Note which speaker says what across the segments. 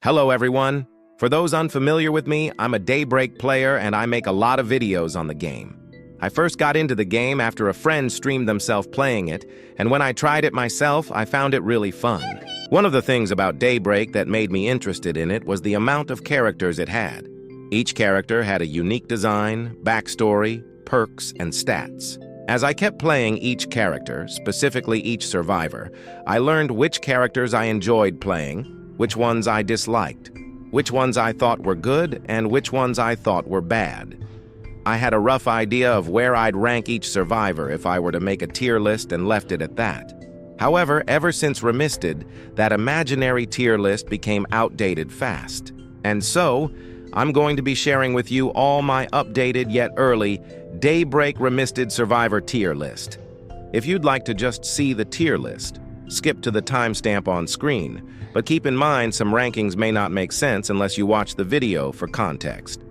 Speaker 1: Hello everyone! For those unfamiliar with me, I'm a Daybreak player and I make a lot of videos on the game. I first got into the game after a friend streamed themselves playing it, and when I tried it myself, I found it really fun. One of the things about Daybreak that made me interested in it was the amount of characters it had. Each character had a unique design, backstory, perks, and stats. As I kept playing each character, specifically each survivor, I learned which characters I enjoyed playing, which ones I disliked, which ones I thought were good, and which ones I thought were bad. I had a rough idea of where I'd rank each survivor if I were to make a tier list and left it at that. However, ever since Remisted, that imaginary tier list became outdated fast. And so, I'm going to be sharing with you all my updated yet early Daybreak Remisted survivor tier list. If you'd like to just see the tier list, skip to the timestamp on screen, but keep in mind some rankings may not make sense unless you watch the video for context.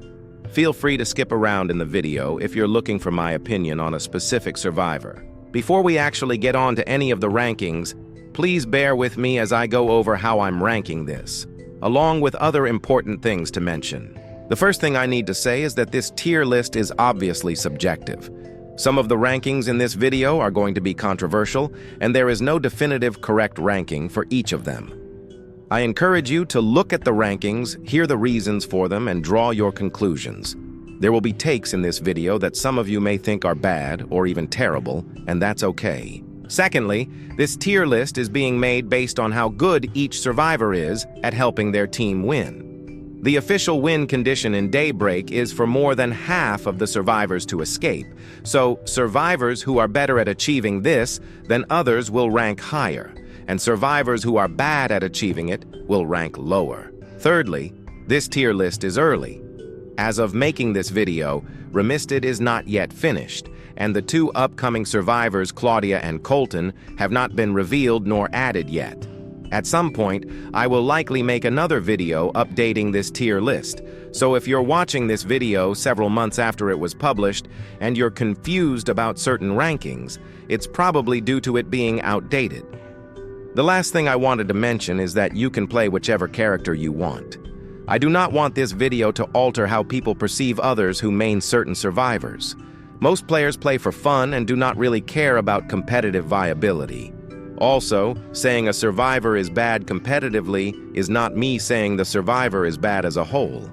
Speaker 1: Feel free to skip around in the video if you're looking for my opinion on a specific survivor. Before we actually get on to any of the rankings, please bear with me as I go over how I'm ranking this, along with other important things to mention. The first thing I need to say is that this tier list is obviously subjective. Some of the rankings in this video are going to be controversial, and there is no definitive correct ranking for each of them. I encourage you to look at the rankings, hear the reasons for them, and draw your conclusions. There will be takes in this video that some of you may think are bad or even terrible, and that's okay. Secondly, this tier list is being made based on how good each survivor is at helping their team win. The official win condition in Daybreak is for more than half of the survivors to escape, so survivors who are better at achieving this than others will rank higher, and survivors who are bad at achieving it will rank lower. Thirdly, this tier list is early. As of making this video, Remisted is not yet finished, and the two upcoming survivors, Claudia and Colton, have not been revealed nor added yet. At some point, I will likely make another video updating this tier list, so if you're watching this video several months after it was published and you're confused about certain rankings, it's probably due to it being outdated. The last thing I wanted to mention is that you can play whichever character you want. I do not want this video to alter how people perceive others who main certain survivors. Most players play for fun and do not really care about competitive viability. Also, saying a survivor is bad competitively is not me saying the survivor is bad as a whole.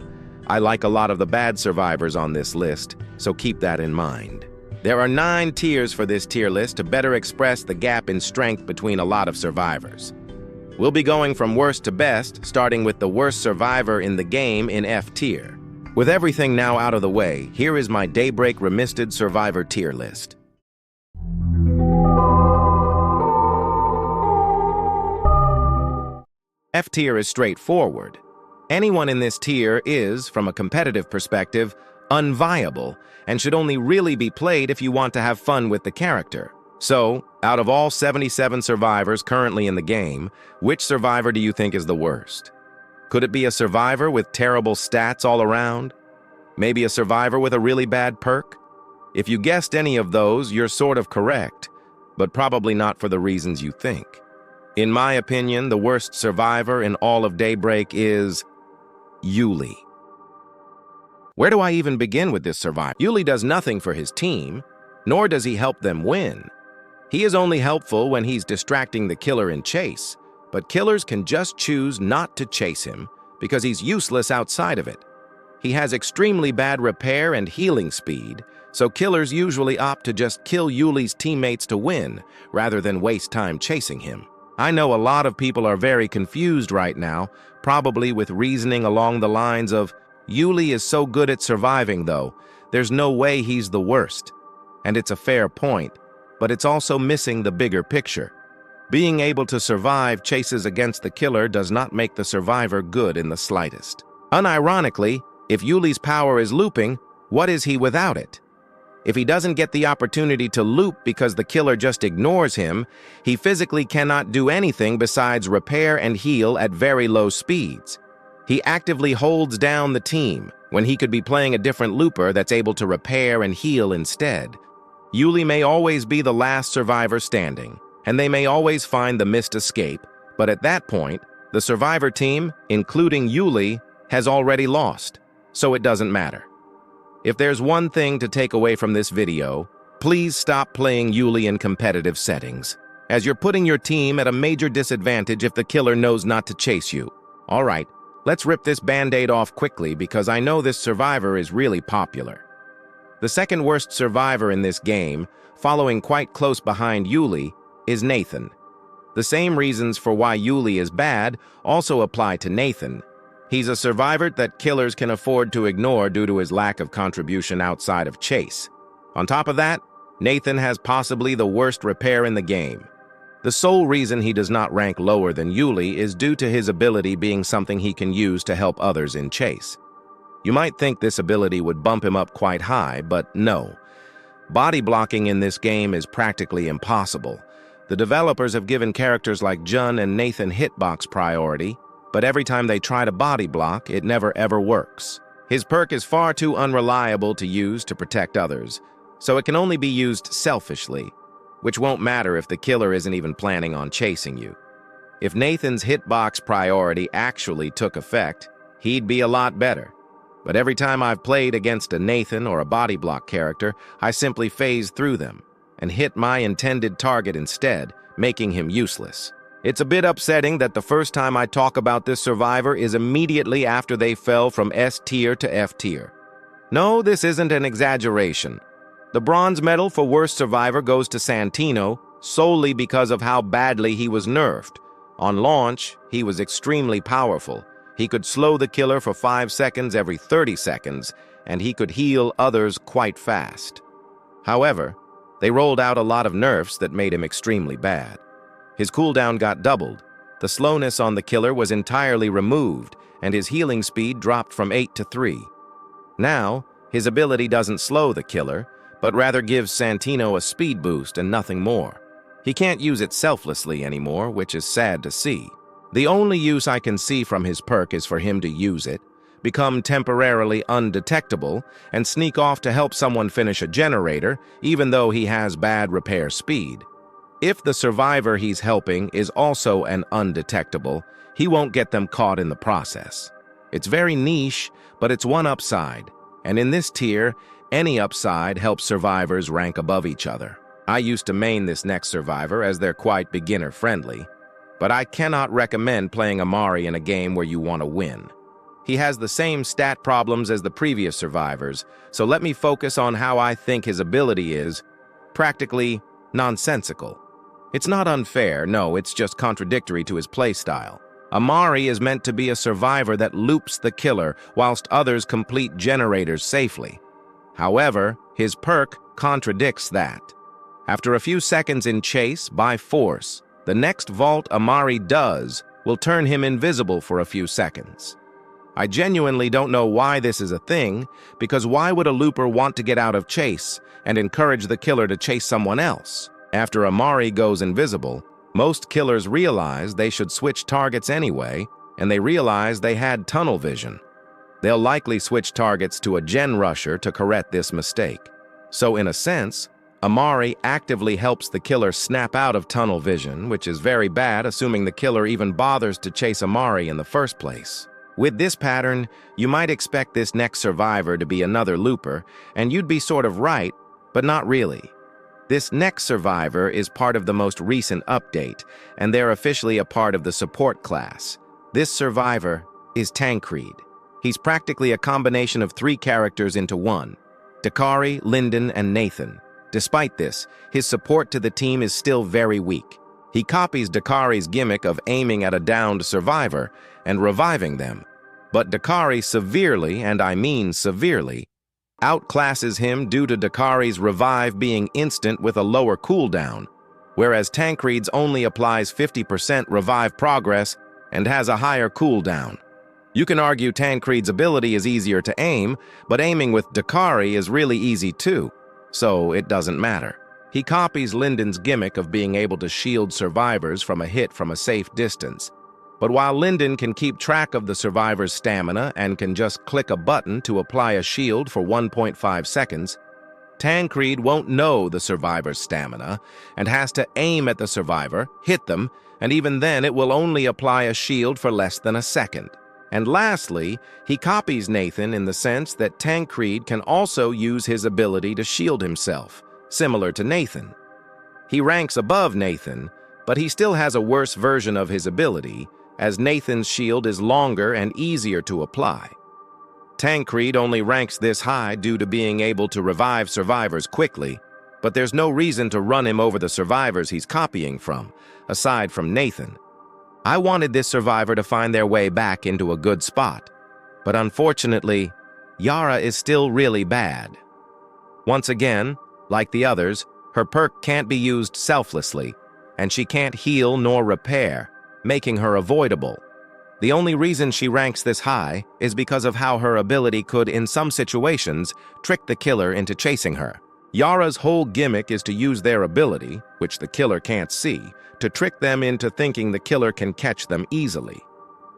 Speaker 1: I like a lot of the bad survivors on this list, so keep that in mind. There are 9 tiers for this tier list to better express the gap in strength between a lot of survivors. We'll be going from worst to best, starting with the worst survivor in the game in F tier. With everything now out of the way, here is my Daybreak Remisted survivor tier list. F tier is straightforward. Anyone in this tier is, from a competitive perspective, unviable, and should only really be played if you want to have fun with the character. So, out of all 77 survivors currently in the game, which survivor do you think is the worst? Could it be a survivor with terrible stats all around? Maybe a survivor with a really bad perk? If you guessed any of those, you're sort of correct, but probably not for the reasons you think. In my opinion, the worst survivor in all of Daybreak is Yuli. Where do I even begin with this survivor? Yuli does nothing for his team, nor does he help them win. He is only helpful when he's distracting the killer in chase, but killers can just choose not to chase him because he's useless outside of it. He has extremely bad repair and healing speed, so killers usually opt to just kill Yuli's teammates to win, rather than waste time chasing him. I know a lot of people are very confused right now, probably with reasoning along the lines of, Yuli is so good at surviving though, there's no way he's the worst. And it's a fair point, but it's also missing the bigger picture. Being able to survive chases against the killer does not make the survivor good in the slightest. Unironically, if Yuli's power is looping, what is he without it? If he doesn't get the opportunity to loop because the killer just ignores him, he physically cannot do anything besides repair and heal at very low speeds. He actively holds down the team when he could be playing a different looper that's able to repair and heal instead. Yuli may always be the last survivor standing, and they may always find the missed escape, but at that point, The survivor team, including Yuli, has already lost, so it doesn't matter. If there's one thing to take away from this video, please stop playing Yuli in competitive settings, as you're putting your team at a major disadvantage if the killer knows not to chase you. Alright, let's rip this band-aid off quickly because I know this survivor is really popular. The second worst survivor in this game, following quite close behind Yuli, is Nathan. The same reasons for why Yuli is bad also apply to Nathan. He's a survivor that killers can afford to ignore due to his lack of contribution outside of chase. On top of that, Nathan has possibly the worst repair in the game. The sole reason he does not rank lower than Yuli is due to his ability being something he can use to help others in chase. You might think this ability would bump him up quite high, but no. Body blocking in this game is practically impossible. The developers have given characters like Jun and Nathan hitbox priority, but every time they try to body block, it never ever works. His perk is far too unreliable to use to protect others, so it can only be used selfishly, which won't matter if the killer isn't even planning on chasing you. If Nathan's hitbox priority actually took effect, he'd be a lot better. But every time I've played against a Nathan or a body block character, I simply phase through them and hit my intended target instead, making him useless. It's a bit upsetting that the first time I talk about this survivor is immediately after they fell from S tier to F tier. No, this isn't an exaggeration. The bronze medal for worst survivor goes to Santino solely because of how badly he was nerfed. On launch, he was extremely powerful. He could slow the killer for 5 seconds every 30 seconds, and he could heal others quite fast. However, they rolled out a lot of nerfs that made him extremely bad. His cooldown got doubled, the slowness on the killer was entirely removed, and his healing speed dropped from 8 to 3. Now, his ability doesn't slow the killer, but rather gives Santino a speed boost and nothing more. He can't use it selflessly anymore, which is sad to see. The only use I can see from his perk is for him to use it, become temporarily undetectable, and sneak off to help someone finish a generator, even though he has bad repair speed. If the survivor he's helping is also an undetectable, he won't get them caught in the process. It's very niche, but it's one upside, and in this tier, any upside helps survivors rank above each other. I used to main this next survivor as they're quite beginner-friendly, but I cannot recommend playing Amari in a game where you want to win. He has the same stat problems as the previous survivors, so let me focus on how I think his ability is practically nonsensical. It's not unfair, no, it's just contradictory to his playstyle. Amari is meant to be a survivor that loops the killer whilst others complete generators safely. However, his perk contradicts that. After a few seconds in chase, by force, the next vault Amari does will turn him invisible for a few seconds. I genuinely don't know why this is a thing, because why would a looper want to get out of chase and encourage the killer to chase someone else? After Amari goes invisible, most killers realize they should switch targets anyway, and they realize they had tunnel vision. They'll likely switch targets to a gen rusher to correct this mistake. So in a sense, Amari actively helps the killer snap out of tunnel vision, which is very bad assuming the killer even bothers to chase Amari in the first place. With this pattern, you might expect this next survivor to be another looper, and you'd be sort of right, but not really. This next survivor is part of the most recent update, and they're officially a part of the support class. This survivor is Tancred. He's practically a combination of 3 characters into one: Dakari, Linden, and Nathan. Despite this, his support to the team is still very weak. He copies Dakari's gimmick of aiming at a downed survivor and reviving them, but Dakari severely, and I mean severely, outclasses him due to Dakari's revive being instant with a lower cooldown, whereas Tancred's only applies 50% revive progress and has a higher cooldown. You can argue Tancred's ability is easier to aim, but aiming with Dakari is really easy too, so it doesn't matter. He copies Linden's gimmick of being able to shield survivors from a hit from a safe distance. But while Linden can keep track of the survivor's stamina and can just click a button to apply a shield for 1.5 seconds, Tancred won't know the survivor's stamina and has to aim at the survivor, hit them, and even then it will only apply a shield for less than a second. And lastly, he copies Nathan in the sense that Tancred can also use his ability to shield himself, similar to Nathan. He ranks above Nathan, but he still has a worse version of his ability, as Nathan's shield is longer and easier to apply. Tancred only ranks this high due to being able to revive survivors quickly, but there's no reason to run him over the survivors he's copying from, aside from Nathan. I wanted this survivor to find their way back into a good spot, but unfortunately, Yara is still really bad. Once again, like the others, her perk can't be used selflessly, and she can't heal nor repair, making her avoidable. The only reason she ranks this high is because of how her ability could, in some situations, trick the killer into chasing her. Yara's whole gimmick is to use their ability, which the killer can't see, to trick them into thinking the killer can catch them easily.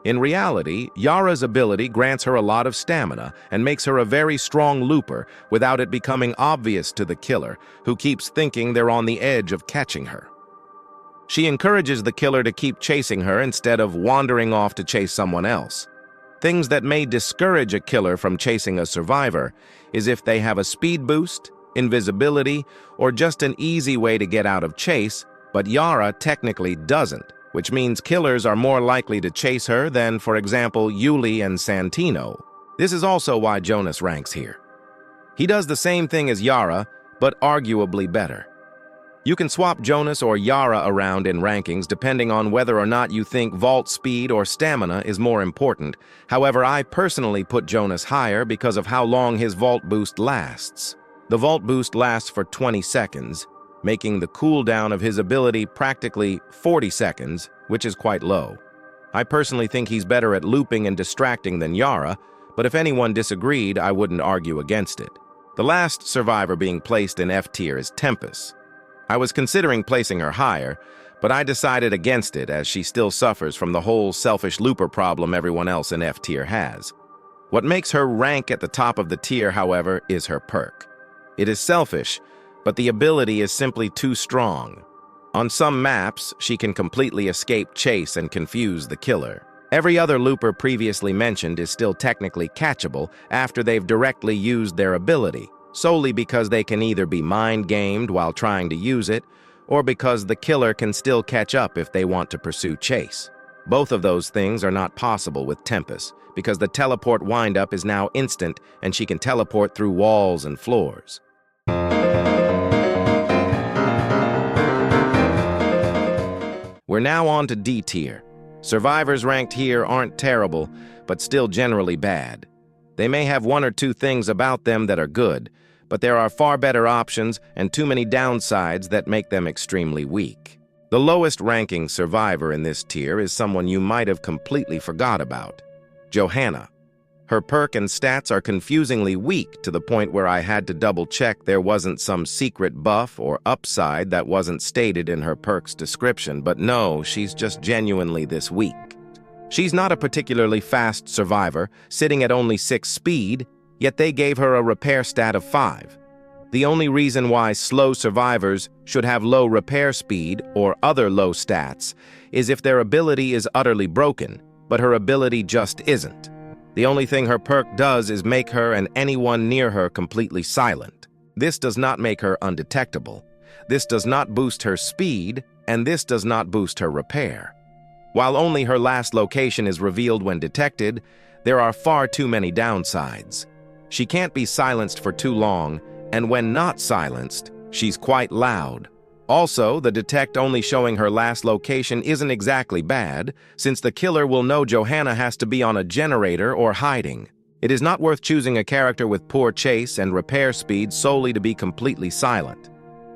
Speaker 1: In reality, Yara's ability grants her a lot of stamina and makes her a very strong looper without it becoming obvious to the killer, who keeps thinking they're on the edge of catching her. She encourages the killer to keep chasing her instead of wandering off to chase someone else. Things that may discourage a killer from chasing a survivor is if they have a speed boost, invisibility, or just an easy way to get out of chase, but Yara technically doesn't, which means killers are more likely to chase her than, for example, Yuli and Santino. This is also why Jonas ranks here. He does the same thing as Yara, but arguably better. You can swap Jonas or Yara around in rankings depending on whether or not you think vault speed or stamina is more important. However, I personally put Jonas higher because of how long his vault boost lasts. The vault boost lasts for 20 seconds, making the cooldown of his ability practically 40 seconds, which is quite low. I personally think he's better at looping and distracting than Yara, but if anyone disagreed, I wouldn't argue against it. The last survivor being placed in F tier is Tempest. I was considering placing her higher, but I decided against it as she still suffers from the whole selfish looper problem everyone else in F tier has. What makes her rank at the top of the tier, however, is her perk. It is selfish, but the ability is simply too strong. On some maps, she can completely escape chase and confuse the killer. Every other looper previously mentioned is still technically catchable after they've directly used their ability, solely because they can either be mind-gamed while trying to use it, or because the killer can still catch up if they want to pursue chase. Both of those things are not possible with Tempest, because the teleport windup is now instant and she can teleport through walls and floors. We're now on to D tier. Survivors ranked here aren't terrible, but still generally bad. They may have one or two things about them that are good, but there are far better options and too many downsides that make them extremely weak. The lowest ranking survivor in this tier is someone you might have completely forgot about, Johanna. Her perk and stats are confusingly weak to the point where I had to double-check there wasn't some secret buff or upside that wasn't stated in her perk's description, but no, she's just genuinely this weak. She's not a particularly fast survivor, sitting at only 6 speed, yet they gave her a repair stat of 5. The only reason why slow survivors should have low repair speed or other low stats is if their ability is utterly broken, but her ability just isn't. The only thing her perk does is make her and anyone near her completely silent. This does not make her undetectable. This does not boost her speed, and this does not boost her repair. While only her last location is revealed when detected, there are far too many downsides. She can't be silenced for too long, and when not silenced, she's quite loud. Also, the detect only showing her last location isn't exactly bad, since the killer will know Johanna has to be on a generator or hiding. It is not worth choosing a character with poor chase and repair speed solely to be completely silent.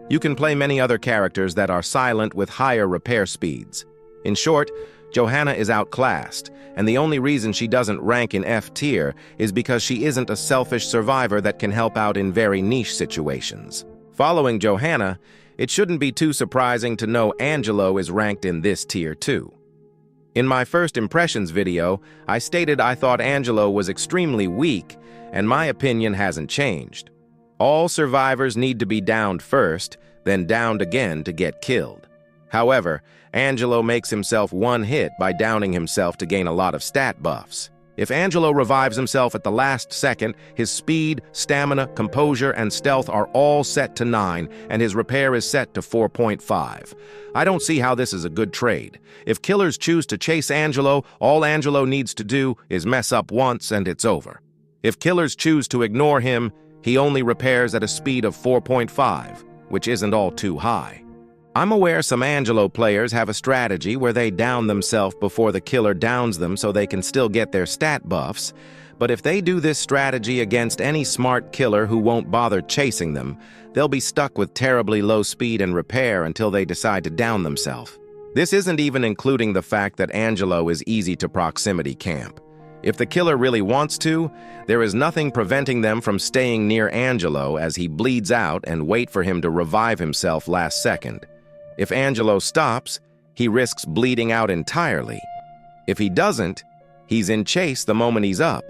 Speaker 1: You can play many other characters that are silent with higher repair speeds. In short, Johanna is outclassed, and the only reason she doesn't rank in F tier is because she isn't a selfish survivor that can help out in very niche situations. Following Johanna, it shouldn't be too surprising to know Angelo is ranked in this tier too. In my first impressions video, I stated I thought Angelo was extremely weak, and my opinion hasn't changed. All survivors need to be downed first, then downed again to get killed. However, Angelo makes himself one hit by downing himself to gain a lot of stat buffs. If Angelo revives himself at the last second, his speed, stamina, composure, and stealth are all set to 9, and his repair is set to 4.5. I don't see how this is a good trade. If killers choose to chase Angelo, all Angelo needs to do is mess up once and it's over. If killers choose to ignore him, he only repairs at a speed of 4.5, which isn't all too high. I'm aware some Angelo players have a strategy where they down themselves before the killer downs them so they can still get their stat buffs, but if they do this strategy against any smart killer who won't bother chasing them, they'll be stuck with terribly low speed and repair until they decide to down themselves. This isn't even including the fact that Angelo is easy to proximity camp. If the killer really wants to, there is nothing preventing them from staying near Angelo as he bleeds out and wait for him to revive himself last second. If Angelo stops, he risks bleeding out entirely. If he doesn't, he's in chase the moment he's up.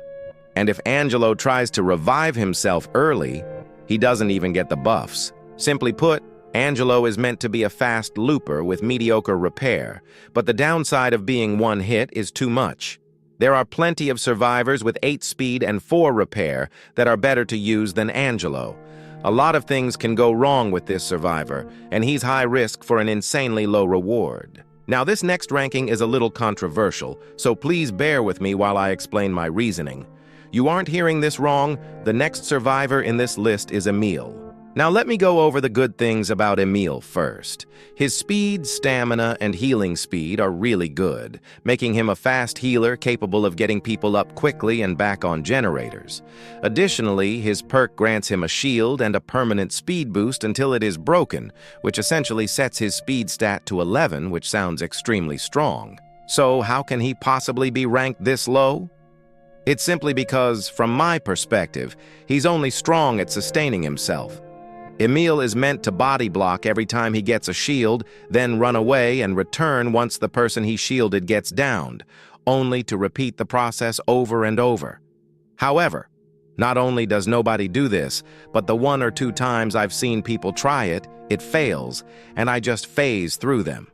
Speaker 1: And if Angelo tries to revive himself early, he doesn't even get the buffs. Simply put, Angelo is meant to be a fast looper with mediocre repair, but the downside of being one hit is too much. There are plenty of survivors with 8 speed and 4 repair that are better to use than Angelo. A lot of things can go wrong with this survivor, and he's high risk for an insanely low reward. Now, this next ranking is a little controversial, so please bear with me while I explain my reasoning. You aren't hearing this wrong. The next survivor in this list is Emil. Now, let me go over the good things about Emil first. His speed, stamina, and healing speed are really good, making him a fast healer capable of getting people up quickly and back on generators. Additionally, his perk grants him a shield and a permanent speed boost until it is broken, which essentially sets his speed stat to 11, which sounds extremely strong. So, how can he possibly be ranked this low? It's simply because, from my perspective, he's only strong at sustaining himself. Emil is meant to body block every time he gets a shield, then run away and return once the person he shielded gets downed, only to repeat the process over and over. However, not only does nobody do this, but the 1 or 2 times I've seen people try it, it fails, and I just phase through them.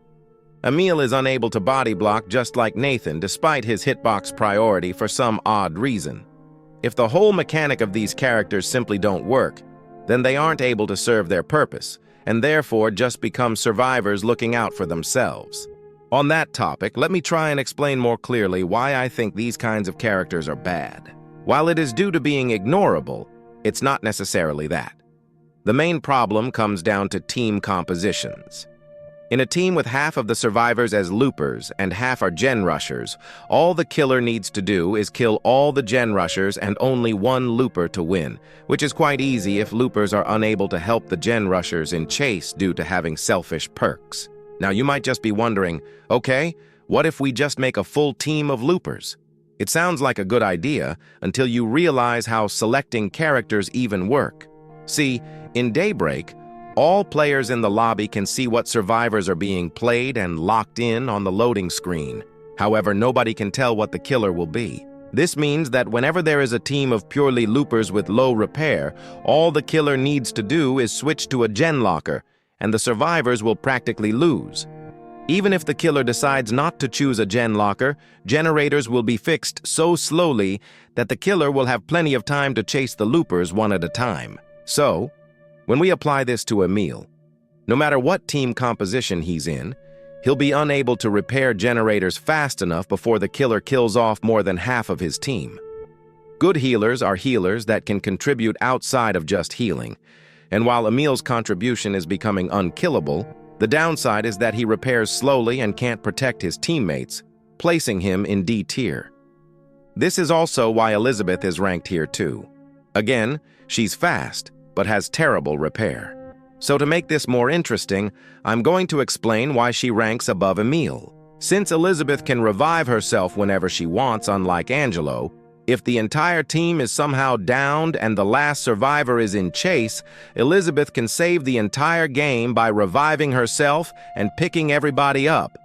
Speaker 1: Emil is unable to body block just like Nathan despite his hitbox priority for some odd reason. If the whole mechanic of these characters simply don't work, then they aren't able to serve their purpose, and therefore just become survivors looking out for themselves. On that topic, let me try and explain more clearly why I think these kinds of characters are bad. While it is due to being ignorable, it's not necessarily that. The main problem comes down to team compositions. In a team with half of the survivors as loopers and half are gen rushers, all the killer needs to do is kill all the gen rushers and only 1 looper to win, which is quite easy if loopers are unable to help the gen rushers in chase due to having selfish perks. Now you might just be wondering, okay, what if we just make a full team of loopers? It sounds like a good idea until you realize how selecting characters even work. See, in Daybreak, all players in the lobby can see what survivors are being played and locked in on the loading screen. However, nobody can tell what the killer will be. This means that whenever there is a team of purely loopers with low repair, all the killer needs to do is switch to a gen locker, and the survivors will practically lose. Even if the killer decides not to choose a gen locker, generators will be fixed so slowly that the killer will have plenty of time to chase the loopers one at a time. So, when we apply this to Emil, no matter what team composition he's in, he'll be unable to repair generators fast enough before the killer kills off more than half of his team. Good healers are healers that can contribute outside of just healing, and while Emil's contribution is becoming unkillable, the downside is that he repairs slowly and can't protect his teammates, placing him in D tier. This is also why Elizabeth is ranked here too. Again, she's fast, but has terrible repair. So to make this more interesting, I'm going to explain why she ranks above Emil. Since Elizabeth can revive herself whenever she wants, unlike Angelo, if the entire team is somehow downed and the last survivor is in chase, Elizabeth can save the entire game by reviving herself and picking everybody up.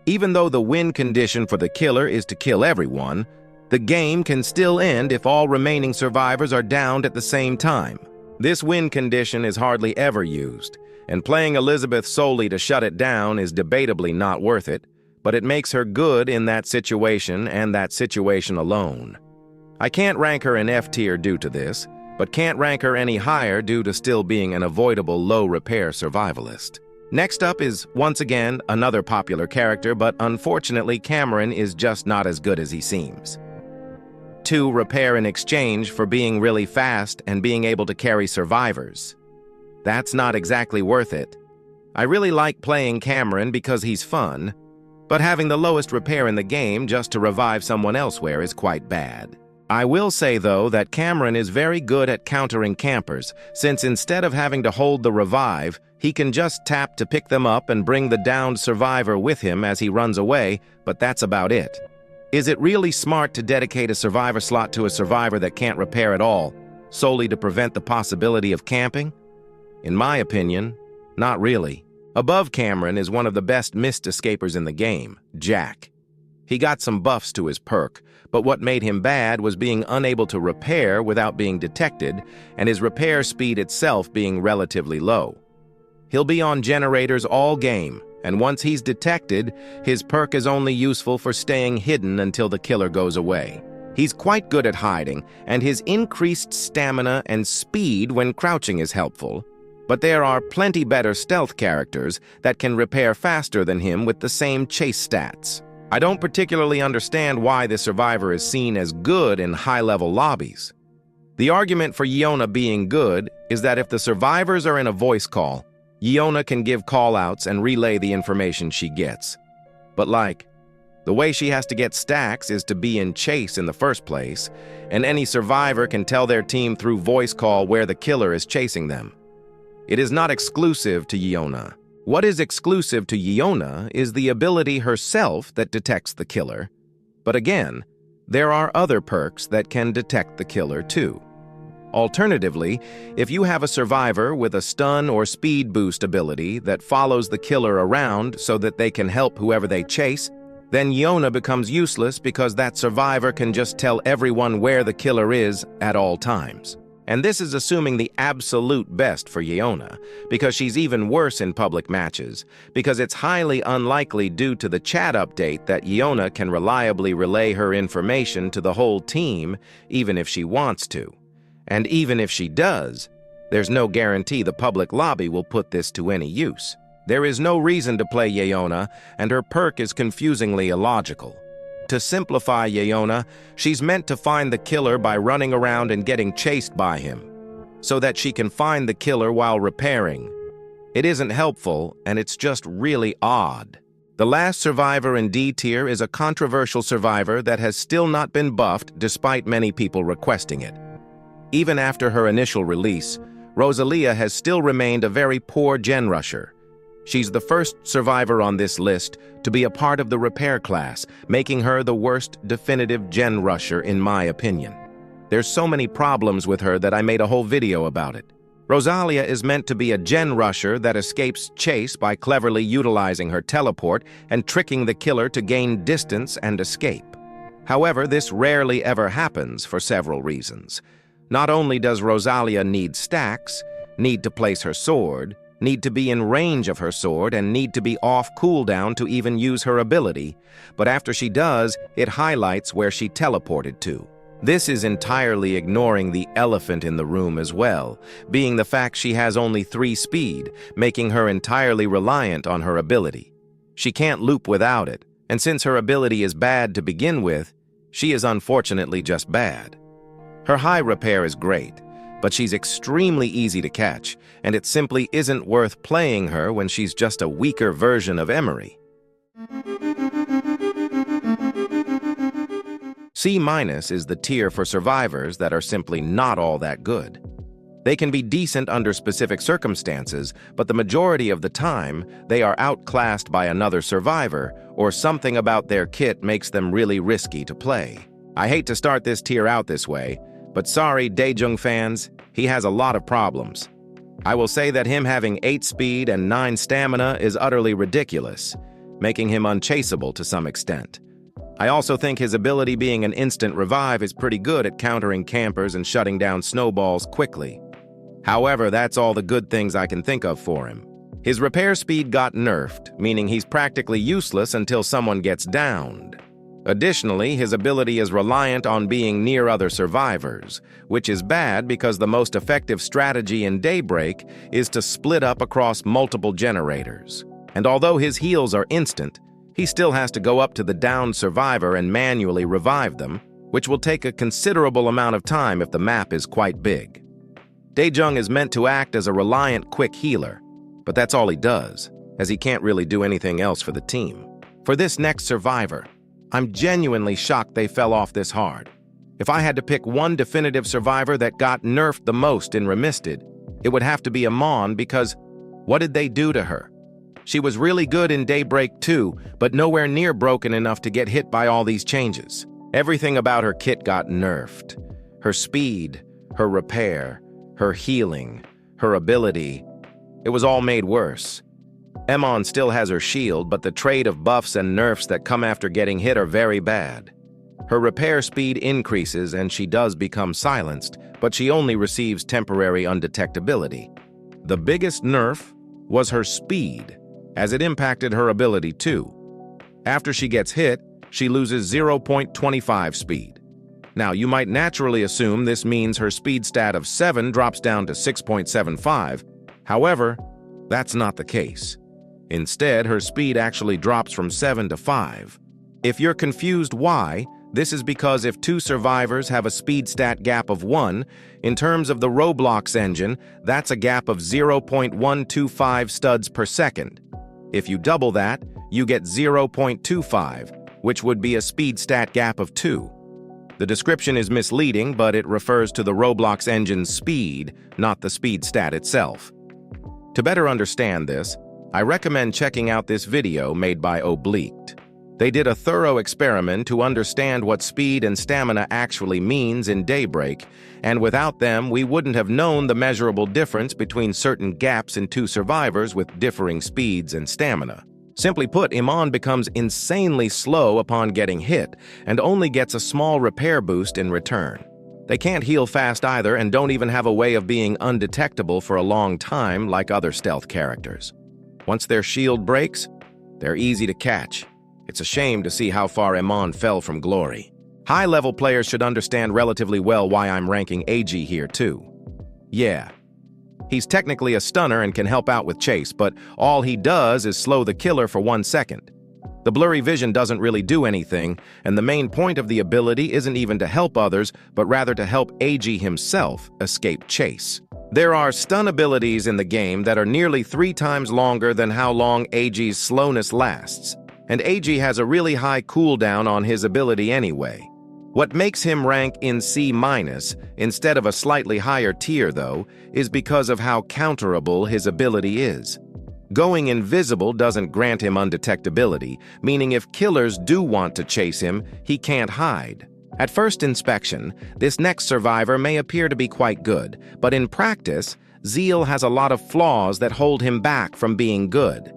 Speaker 1: Even though the win condition for the killer is to kill everyone, the game can still end if all remaining survivors are downed at the same time. This win condition is hardly ever used, and playing Elizabeth solely to shut it down is debatably not worth it, but it makes her good in that situation and that situation alone. I can't rank her in F tier due to this, but can't rank her any higher due to still being an avoidable low repair survivalist. Next up is, once again, another popular character, but unfortunately Cameron is just not as good as he seems. 2 repair in exchange for being really fast and being able to carry survivors. That's not exactly worth it. I really like playing Cameron because he's fun, but having the lowest repair in the game just to revive someone elsewhere is quite bad. I will say, though, that Cameron is very good at countering campers, since instead of having to hold the revive, he can just tap to pick them up and bring the downed survivor with him as he runs away, but that's about it. Is it really smart to dedicate a survivor slot to a survivor that can't repair at all, solely to prevent the possibility of camping? In my opinion, not really. Above Cameron is one of the best missed escapers in the game, Jack. He got some buffs to his perk, but what made him bad was being unable to repair without being detected, and his repair speed itself being relatively low. He'll be on generators all game, and once he's detected, his perk is only useful for staying hidden until the killer goes away. He's quite good at hiding, and his increased stamina and speed when crouching is helpful, but there are plenty better stealth characters that can repair faster than him with the same chase stats. I don't particularly understand why the survivor is seen as good in high-level lobbies. The argument for Yona being good is that if the survivors are in a voice call, Yona can give call-outs and relay the information she gets. But the way she has to get stacks is to be in chase in the first place, and any survivor can tell their team through voice call where the killer is chasing them. It is not exclusive to Yona. What is exclusive to Yona is the ability herself that detects the killer. But again, there are other perks that can detect the killer too. Alternatively, if you have a survivor with a stun or speed boost ability that follows the killer around so that they can help whoever they chase, then Yona becomes useless because that survivor can just tell everyone where the killer is at all times. And this is assuming the absolute best for Yona, because she's even worse in public matches, because it's highly unlikely due to the chat update that Yona can reliably relay her information to the whole team, even if she wants to. And even if she does, there's no guarantee the public lobby will put this to any use. There is no reason to play Yona, and her perk is confusingly illogical. To simplify Yona, she's meant to find the killer by running around and getting chased by him, so that she can find the killer while repairing. It isn't helpful, and it's just really odd. The last survivor in D tier is a controversial survivor that has still not been buffed despite many people requesting it. Even after her initial release, Rosalia has still remained a very poor gen rusher. She's the first survivor on this list to be a part of the repair class, making her the worst definitive gen rusher in my opinion. There's so many problems with her that I made a whole video about it. Rosalia is meant to be a gen rusher that escapes chase by cleverly utilizing her teleport and tricking the killer to gain distance and escape. However, this rarely ever happens for several reasons. Not only does Rosalia need stacks, need to place her sword, need to be in range of her sword, and need to be off cooldown to even use her ability, but after she does, it highlights where she teleported to. This is entirely ignoring the elephant in the room as well, being the fact she has only 3 speed, making her entirely reliant on her ability. She can't loop without it, and since her ability is bad to begin with, she is unfortunately just bad. Her high repair is great, but she's extremely easy to catch, and it simply isn't worth playing her when she's just a weaker version of Emery. C- is the tier for survivors that are simply not all that good. They can be decent under specific circumstances, but the majority of the time, they are outclassed by another survivor, or something about their kit makes them really risky to play. I hate to start this tier out this way, but sorry, Daejung fans, he has a lot of problems. I will say that him having 8 speed and 9 stamina is utterly ridiculous, making him unchaseable to some extent. I also think his ability being an instant revive is pretty good at countering campers and shutting down snowballs quickly. However, that's all the good things I can think of for him. His repair speed got nerfed, meaning he's practically useless until someone gets downed. Additionally, his ability is reliant on being near other survivors, which is bad because the most effective strategy in Daybreak is to split up across multiple generators. And although his heals are instant, he still has to go up to the downed survivor and manually revive them, which will take a considerable amount of time if the map is quite big. Daejung is meant to act as a reliant quick healer, but that's all he does, as he can't really do anything else for the team. For this next survivor, I'm genuinely shocked they fell off this hard. If I had to pick one definitive survivor that got nerfed the most in Remisted, it would have to be Amon because what did they do to her? She was really good in Daybreak 2, but nowhere near broken enough to get hit by all these changes. Everything about her kit got nerfed. Her speed, her repair, her healing, her ability. It was all made worse. Amon still has her shield, but the trade of buffs and nerfs that come after getting hit are very bad. Her repair speed increases and she does become silenced, but she only receives temporary undetectability. The biggest nerf was her speed, as it impacted her ability too. After she gets hit, she loses 0.25 speed. Now, you might naturally assume this means her speed stat of 7 drops down to 6.75. However, that's not the case. Instead, her speed actually drops from 7 to 5. If you're confused why, this is because if two survivors have a speed stat gap of 1, in terms of the Roblox engine, that's a gap of 0.125 studs per second. If you double that, you get 0.25, which would be a speed stat gap of 2. The description is misleading, but it refers to the Roblox engine's speed, not the speed stat itself. To better understand this, I recommend checking out this video made by Obliqued. They did a thorough experiment to understand what speed and stamina actually means in Daybreak, and without them, we wouldn't have known the measurable difference between certain gaps in two survivors with differing speeds and stamina. Simply put, Amon becomes insanely slow upon getting hit and only gets a small repair boost in return. They can't heal fast either and don't even have a way of being undetectable for a long time like other stealth characters. Once their shield breaks, they're easy to catch. It's a shame to see how far Amon fell from glory. High-level players should understand relatively well why I'm ranking AG here too. Yeah, he's technically a stunner and can help out with chase, but all he does is slow the killer for 1 second. The blurry vision doesn't really do anything, and the main point of the ability isn't even to help others, but rather to help AG himself escape chase. There are stun abilities in the game that are nearly 3 times longer than how long AG's slowness lasts, and AG has a really high cooldown on his ability anyway. What makes him rank in C- instead of a slightly higher tier, though, is because of how counterable his ability is. Going invisible doesn't grant him undetectability, meaning if killers do want to chase him, he can't hide. At first inspection, this next survivor may appear to be quite good, but in practice, Zeal has a lot of flaws that hold him back from being good.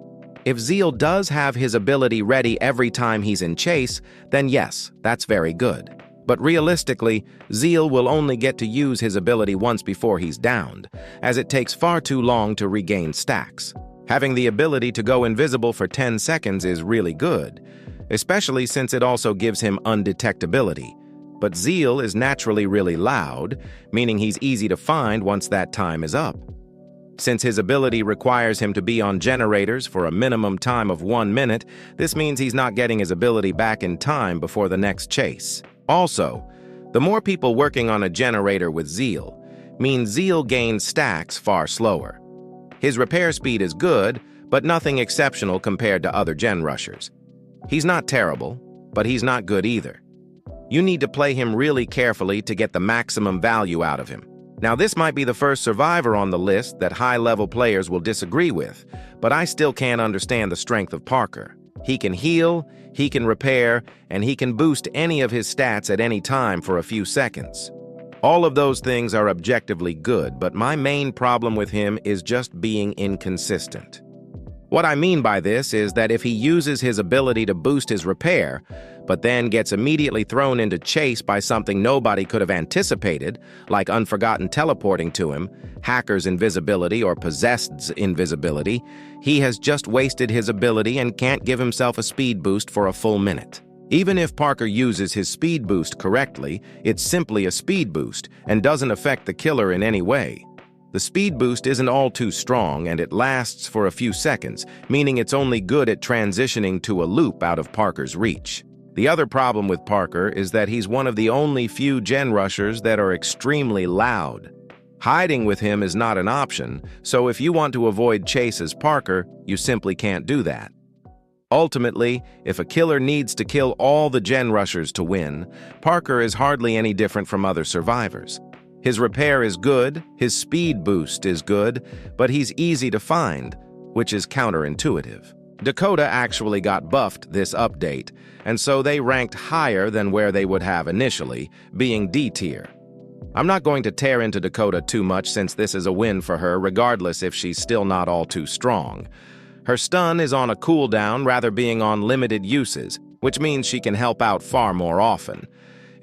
Speaker 1: If Zeal does have his ability ready every time he's in chase, then yes, that's very good. But realistically, Zeal will only get to use his ability once before he's downed, as it takes far too long to regain stacks. Having the ability to go invisible for 10 seconds is really good, especially since it also gives him undetectability. But Zeal is naturally really loud, meaning he's easy to find once that time is up. Since his ability requires him to be on generators for a minimum time of 1 minute, this means he's not getting his ability back in time before the next chase. Also, the more people working on a generator with Zeal means Zeal gains stacks far slower. His repair speed is good, but nothing exceptional compared to other gen rushers. He's not terrible, but he's not good either. You need to play him really carefully to get the maximum value out of him. Now, this might be the first survivor on the list that high-level players will disagree with, but I still can't understand the strength of Parker. He can heal, he can repair, and he can boost any of his stats at any time for a few seconds. All of those things are objectively good, but my main problem with him is just being inconsistent. What I mean by this is that if he uses his ability to boost his repair, but then gets immediately thrown into chase by something nobody could have anticipated, like Unforgotten teleporting to him, Hacker's invisibility, or Possessed's invisibility, he has just wasted his ability and can't give himself a speed boost for a full minute. Even if Parker uses his speed boost correctly, it's simply a speed boost and doesn't affect the killer in any way. The speed boost isn't all too strong and it lasts for a few seconds, meaning it's only good at transitioning to a loop out of Parker's reach. The other problem with Parker is that he's one of the only few gen rushers that are extremely loud. Hiding with him is not an option, so if you want to avoid chase as Parker, you simply can't do that. Ultimately, if a killer needs to kill all the gen rushers to win, Parker is hardly any different from other survivors. His repair is good, his speed boost is good, but he's easy to find, which is counterintuitive. Dakota actually got buffed this update, and so they ranked higher than where they would have initially, being D tier. I'm not going to tear into Dakota too much since this is a win for her regardless if she's still not all too strong. Her stun is on a cooldown rather being on limited uses, which means she can help out far more often.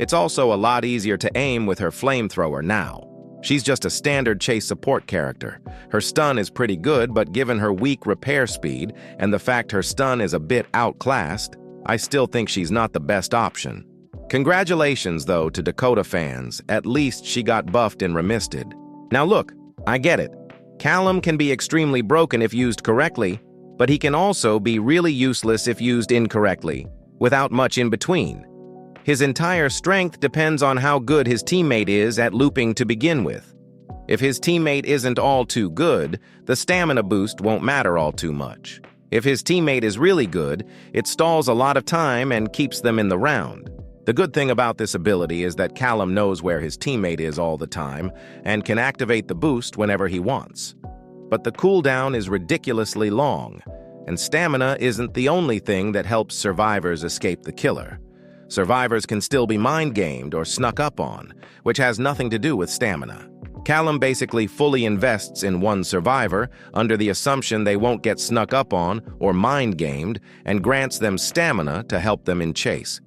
Speaker 1: It's also a lot easier to aim with her flamethrower now. She's just a standard chase support character. Her stun is pretty good, but given her weak repair speed and the fact her stun is a bit outclassed, I still think she's not the best option. Congratulations, though, to Dakota fans. At least she got buffed in Remisted. Now look, I get it. Callum can be extremely broken if used correctly, but he can also be really useless if used incorrectly, without much in between. His entire strength depends on how good his teammate is at looping to begin with. If his teammate isn't all too good, the stamina boost won't matter all too much. If his teammate is really good, it stalls a lot of time and keeps them in the round. The good thing about this ability is that Callum knows where his teammate is all the time and can activate the boost whenever he wants. But the cooldown is ridiculously long, and stamina isn't the only thing that helps survivors escape the killer. Survivors can still be mind-gamed or snuck up on, which has nothing to do with stamina. Callum basically fully invests in one survivor under the assumption they won't get snuck up on or mind-gamed and grants them stamina to help them in chase.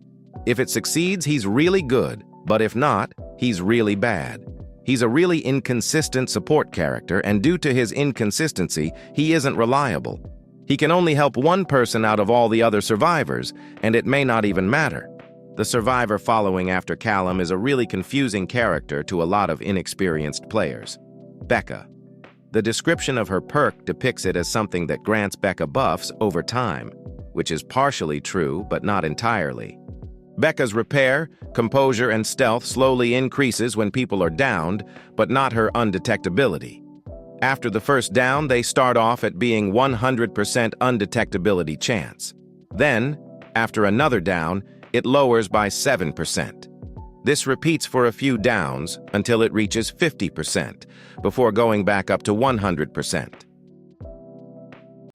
Speaker 1: If it succeeds, he's really good, but if not, he's really bad. He's a really inconsistent support character, and due to his inconsistency, he isn't reliable. He can only help one person out of all the other survivors, and it may not even matter. The survivor following after Callum is a really confusing character to a lot of inexperienced players. Becca. The description of her perk depicts it as something that grants Becca buffs over time, which is partially true, but not entirely. Becca's repair, composure, and stealth slowly increases when people are downed, but not her undetectability. After the first down, they start off at being 100% undetectability chance. Then, after another down, it lowers by 7%. This repeats for a few downs until it reaches 50%, before going back up to 100%.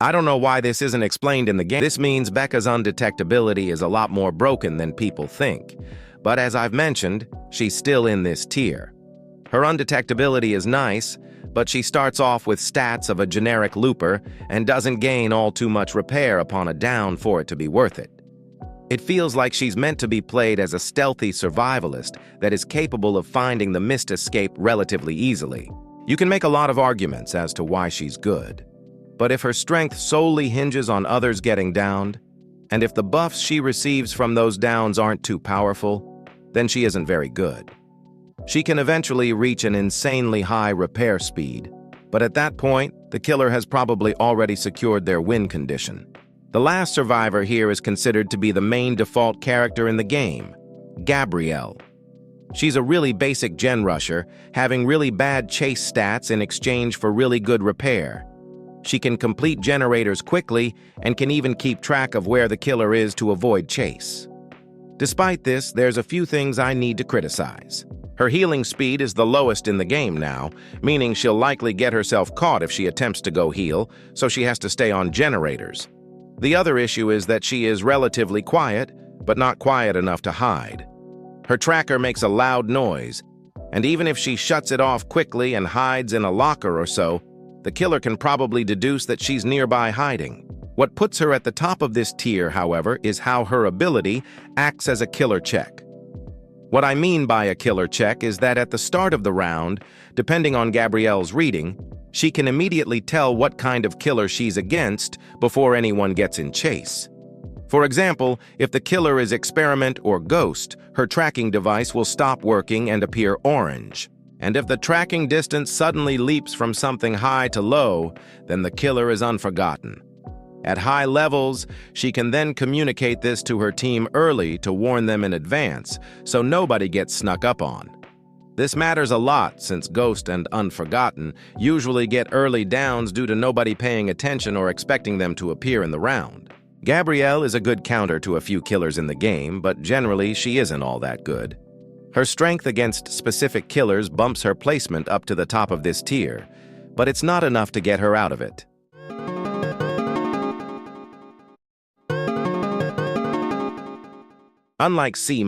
Speaker 1: I don't know why this isn't explained in the game. This means Becca's undetectability is a lot more broken than people think, but as I've mentioned, she's still in this tier. Her undetectability is nice, but she starts off with stats of a generic looper and doesn't gain all too much repair upon a down for it to be worth it. It feels like she's meant to be played as a stealthy survivalist that is capable of finding the missed escape relatively easily. You can make a lot of arguments as to why she's good. But if her strength solely hinges on others getting downed, and if the buffs she receives from those downs aren't too powerful, then she isn't very good. She can eventually reach an insanely high repair speed, but at that point, the killer has probably already secured their win condition. The last survivor here is considered to be the main default character in the game, Gabrielle. She's a really basic gen rusher, having really bad chase stats in exchange for really good repair. She can complete generators quickly and can even keep track of where the killer is to avoid chase. Despite this, there's a few things I need to criticize. Her healing speed is the lowest in the game now, meaning she'll likely get herself caught if she attempts to go heal, so she has to stay on generators. The other issue is that she is relatively quiet, but not quiet enough to hide. Her tracker makes a loud noise, and even if she shuts it off quickly and hides in a locker or so, The killer can probably deduce that she's nearby hiding. What puts her at the top of this tier, however, is how her ability acts as a killer check. What I mean by a killer check is that at the start of the round, depending on Gabrielle's reading, she can immediately tell what kind of killer she's against before anyone gets in chase. For example, if the killer is experiment or ghost, her tracking device will stop working and appear orange. And if the tracking distance suddenly leaps from something high to low, then the killer is unforgotten. At high levels, she can then communicate this to her team early to warn them in advance, so nobody gets snuck up on. This matters a lot since Ghost and Unforgotten usually get early downs due to nobody paying attention or expecting them to appear in the round. Gabrielle is a good counter to a few killers in the game, but generally she isn't all that good. Her strength against specific killers bumps her placement up to the top of this tier, but it's not enough to get her out of it. Unlike C-,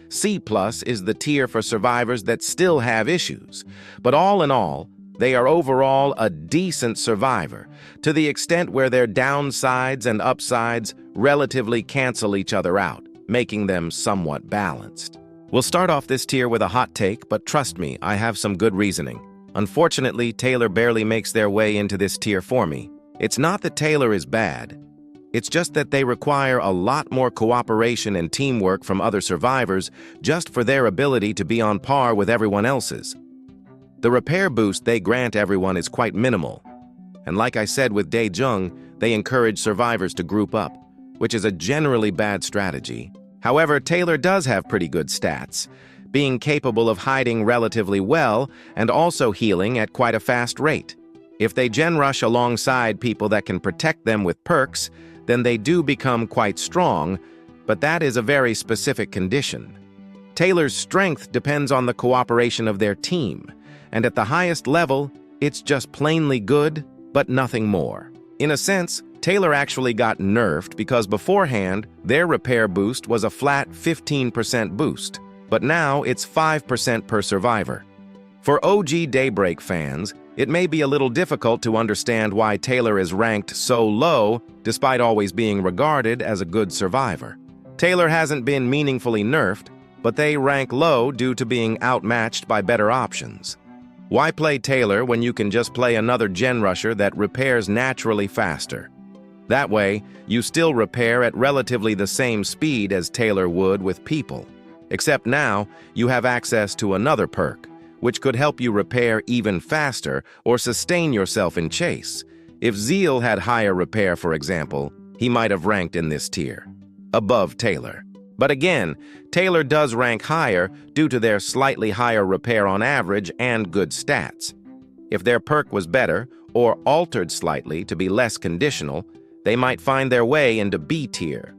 Speaker 1: C+ is the tier for survivors that still have issues, but all in all, they are overall a decent survivor, to the extent where their downsides and upsides relatively cancel each other out, making them somewhat balanced. We'll start off this tier with a hot take, but trust me, I have some good reasoning. Unfortunately, Taylor barely makes their way into this tier for me. It's not that Taylor is bad. It's just that they require a lot more cooperation and teamwork from other survivors just for their ability to be on par with everyone else's. The repair boost they grant everyone is quite minimal. And like I said with Dae-jung, they encourage survivors to group up, which is a generally bad strategy. However, Taylor does have pretty good stats, being capable of hiding relatively well and also healing at quite a fast rate. If they gen rush alongside people that can protect them with perks, then they do become quite strong, but that is a very specific condition. Taylor's strength depends on the cooperation of their team, and at the highest level, it's just plainly good, but nothing more. In a sense, Taylor actually got nerfed because beforehand, their repair boost was a flat 15% boost, but now it's 5% per survivor. For OG Daybreak fans, it may be a little difficult to understand why Taylor is ranked so low despite always being regarded as a good survivor. Taylor hasn't been meaningfully nerfed, but they rank low due to being outmatched by better options. Why play Taylor when you can just play another gen rusher that repairs naturally faster? That way, you still repair at relatively the same speed as Taylor would with people. Except now, you have access to another perk, which could help you repair even faster or sustain yourself in chase. If Zeal had higher repair, for example, he might have ranked in this tier, above Taylor. But again, Taylor does rank higher due to their slightly higher repair on average and good stats. If their perk was better, or altered slightly to be less conditional, they might find their way into B tier.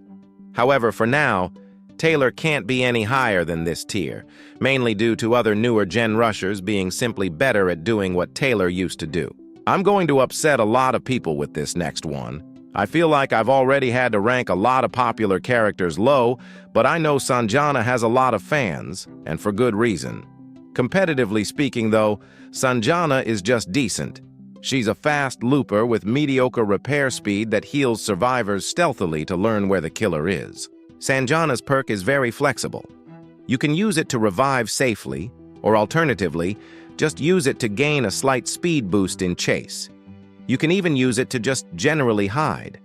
Speaker 1: However, for now, Taylor can't be any higher than this tier, mainly due to other newer gen rushers being simply better at doing what Taylor used to do. I'm going to upset a lot of people with this next one. I feel like I've already had to rank a lot of popular characters low, but I know Sanjana has a lot of fans, and for good reason. Competitively speaking, though, Sanjana is just decent. She's a fast looper with mediocre repair speed that heals survivors stealthily to learn where the killer is. Sanjana's perk is very flexible. You can use it to revive safely, or alternatively, just use it to gain a slight speed boost in chase. You can even use it to just generally hide.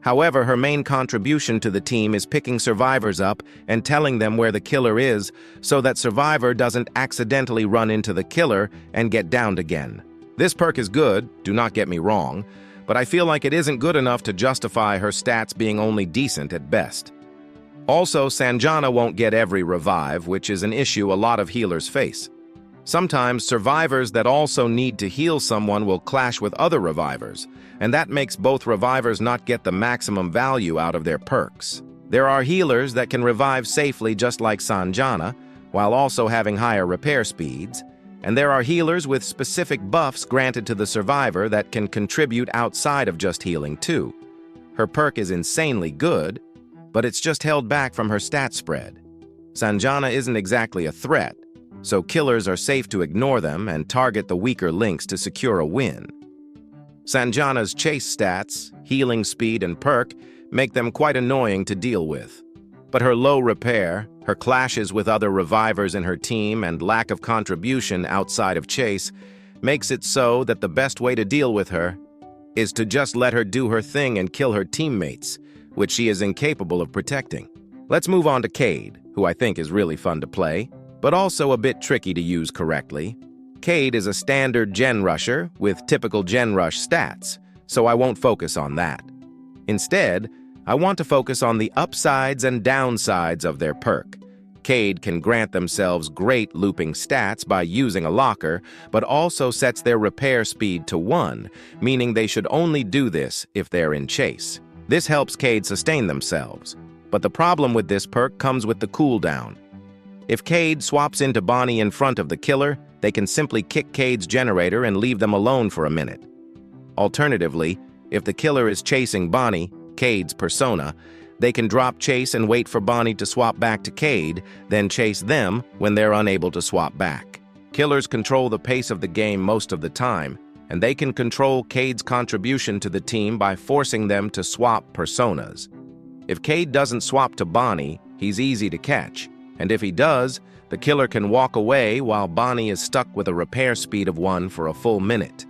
Speaker 1: However, her main contribution to the team is picking survivors up and telling them where the killer is so that survivor doesn't accidentally run into the killer and get downed again. This perk is good, do not get me wrong, but I feel like it isn't good enough to justify her stats being only decent at best. Also, Sanjana won't get every revive, which is an issue a lot of healers face. Sometimes survivors that also need to heal someone will clash with other revivers, and that makes both revivers not get the maximum value out of their perks. There are healers that can revive safely just like Sanjana, while also having higher repair speeds, and there are healers with specific buffs granted to the survivor that can contribute outside of just healing too. Her perk is insanely good, but it's just held back from her stat spread. Sanjana isn't exactly a threat, so killers are safe to ignore them and target the weaker links to secure a win. Sanjana's chase stats, healing speed, and perk make them quite annoying to deal with. But her low repair, her clashes with other revivers in her team, and lack of contribution outside of chase makes it so that the best way to deal with her is to just let her do her thing and kill her teammates, which she is incapable of protecting. Let's move on to Cade, who I think is really fun to play, but also a bit tricky to use correctly. Cade is a standard gen rusher with typical gen rush stats, so I won't focus on that. Instead, I want to focus on the upsides and downsides of their perk. Cade can grant themselves great looping stats by using a locker, but also sets their repair speed to 1, meaning they should only do this if they're in chase. This helps Cade sustain themselves, but the problem with this perk comes with the cooldown. If Cade swaps into Bonnie in front of the killer, they can simply kick Cade's generator and leave them alone for a minute. Alternatively, if the killer is chasing Bonnie, Cade's persona, they can drop chase and wait for Bonnie to swap back to Cade, then chase them when they're unable to swap back. Killers control the pace of the game most of the time, and they can control Cade's contribution to the team by forcing them to swap personas. If Cade doesn't swap to Bonnie, he's easy to catch, and if he does, the killer can walk away while Bonnie is stuck with a repair speed of 1 for a full minute.